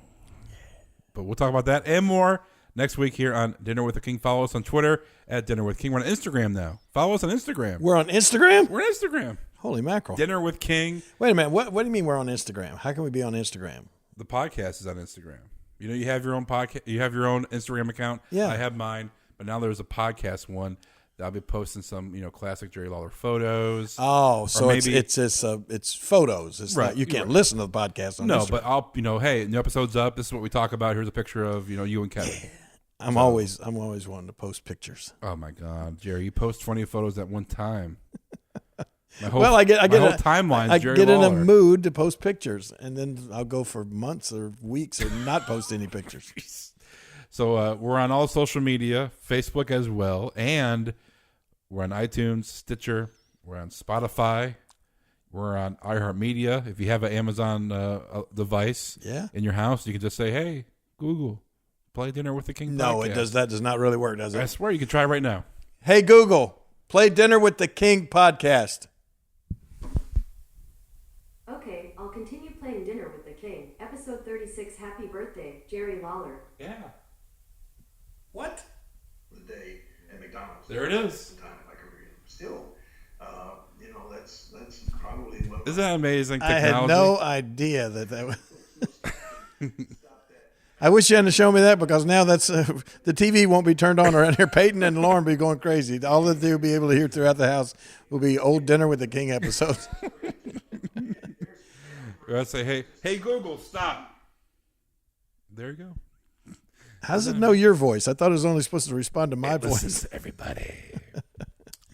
Speaker 2: But we'll talk about that and more next week here on Dinner with the King. Follow us on Twitter at Dinner with King. We're on Instagram now. Follow us on Instagram.
Speaker 3: We're on Instagram?
Speaker 2: We're on Instagram.
Speaker 3: Holy mackerel.
Speaker 2: Dinner with King.
Speaker 3: Wait a minute. What do you mean we're on Instagram? How can we be on Instagram?
Speaker 2: The podcast is on Instagram. You have your own podcast. You have your own Instagram account.
Speaker 3: Yeah.
Speaker 2: I have mine, but now there's a podcast one that I'll be posting some, classic Jerry Lawler photos.
Speaker 3: Oh, so
Speaker 2: maybe,
Speaker 3: it's photos. It's
Speaker 2: right.
Speaker 3: Not, you can't listen to the podcast on Instagram.
Speaker 2: But I'll, hey, new episode's up. This is what we talk about. Here's a picture of, you and Kevin. Yeah.
Speaker 3: I'm always wanting to post pictures.
Speaker 2: Oh my God, Jerry, you post 20 photos at one time.
Speaker 3: I get
Speaker 2: timeline.
Speaker 3: I get in a mood to post pictures, and then I'll go for months or weeks and not post any pictures.
Speaker 2: So we're on all social media, Facebook as well, and we're on iTunes, Stitcher, we're on Spotify, we're on iHeartMedia. If you have an Amazon device in your house, you can just say, "Hey, Google, play Dinner with the King."
Speaker 3: No,
Speaker 2: podcast.
Speaker 3: That does not really work, does it?
Speaker 2: I swear, you can try right now.
Speaker 3: Hey, Google, play Dinner with the King podcast.
Speaker 5: Okay, I'll continue playing Dinner with the King. Episode 36, Happy Birthday, Jerry Lawler.
Speaker 2: Yeah.
Speaker 3: What? The day at McDonald's.
Speaker 6: McDonald's.
Speaker 2: There it is.
Speaker 6: Time in my career. Still, that's probably what.
Speaker 2: Isn't that amazing?
Speaker 3: I
Speaker 2: Technology?
Speaker 3: had no idea that was. I wish you hadn't shown me that, because now that's the TV won't be turned on around here. Peyton and Lauren be going crazy. All that they'll be able to hear throughout the house will be old Dinner with the King episodes.
Speaker 2: I'd say, hey, Google, stop. There you go.
Speaker 3: How does it know your voice? I thought it was only supposed to respond to my voice.
Speaker 2: Listens to everybody.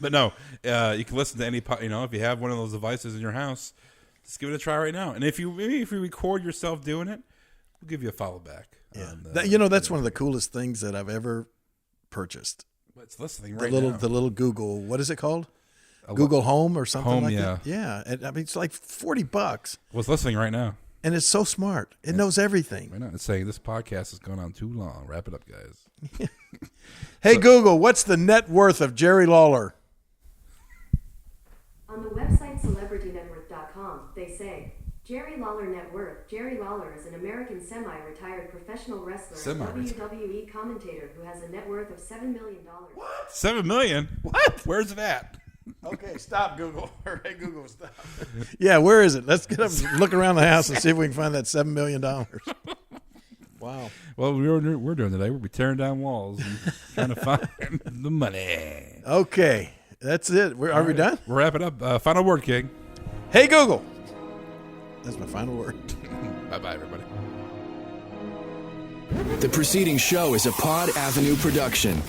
Speaker 2: But no, you can listen to any. If you have one of those devices in your house, just give it a try right now. And if you record yourself doing it, we'll give you a follow back.
Speaker 3: Yeah, that's one of the coolest things that I've ever purchased.
Speaker 2: It's listening right
Speaker 3: now.
Speaker 2: The
Speaker 3: little Google. What is it called? Google Home or something like
Speaker 2: yeah.
Speaker 3: that. Yeah, and, I mean it's like $40.
Speaker 2: Well, it's listening right now,
Speaker 3: and it's so smart. It knows everything.
Speaker 2: Right now, it's saying this podcast has gone on too long. Wrap it up, guys.
Speaker 3: Hey, Google, what's the net worth of Jerry Lawler?
Speaker 5: On the website celebritynetworth.com, they say, Jerry Lawler net worth. Jerry Lawler is an American semi-retired professional wrestler and WWE commentator who has a net worth of $7 million.
Speaker 2: What? $7 million?
Speaker 3: What?
Speaker 2: Where's it at?
Speaker 3: Okay, stop, Google. Hey, Google, stop. Yeah, where is it? Let's get up and look around the house and see if we can find that $7 million. Wow.
Speaker 2: Well, we're doing today. We'll be tearing down walls and trying to find the money.
Speaker 3: Okay, that's it. Are we done?
Speaker 2: We'll wrap it up. Final word, King.
Speaker 3: Hey, Google. That's my final word.
Speaker 2: Bye-bye, everybody.
Speaker 1: The preceding show is a Pod Avenue production.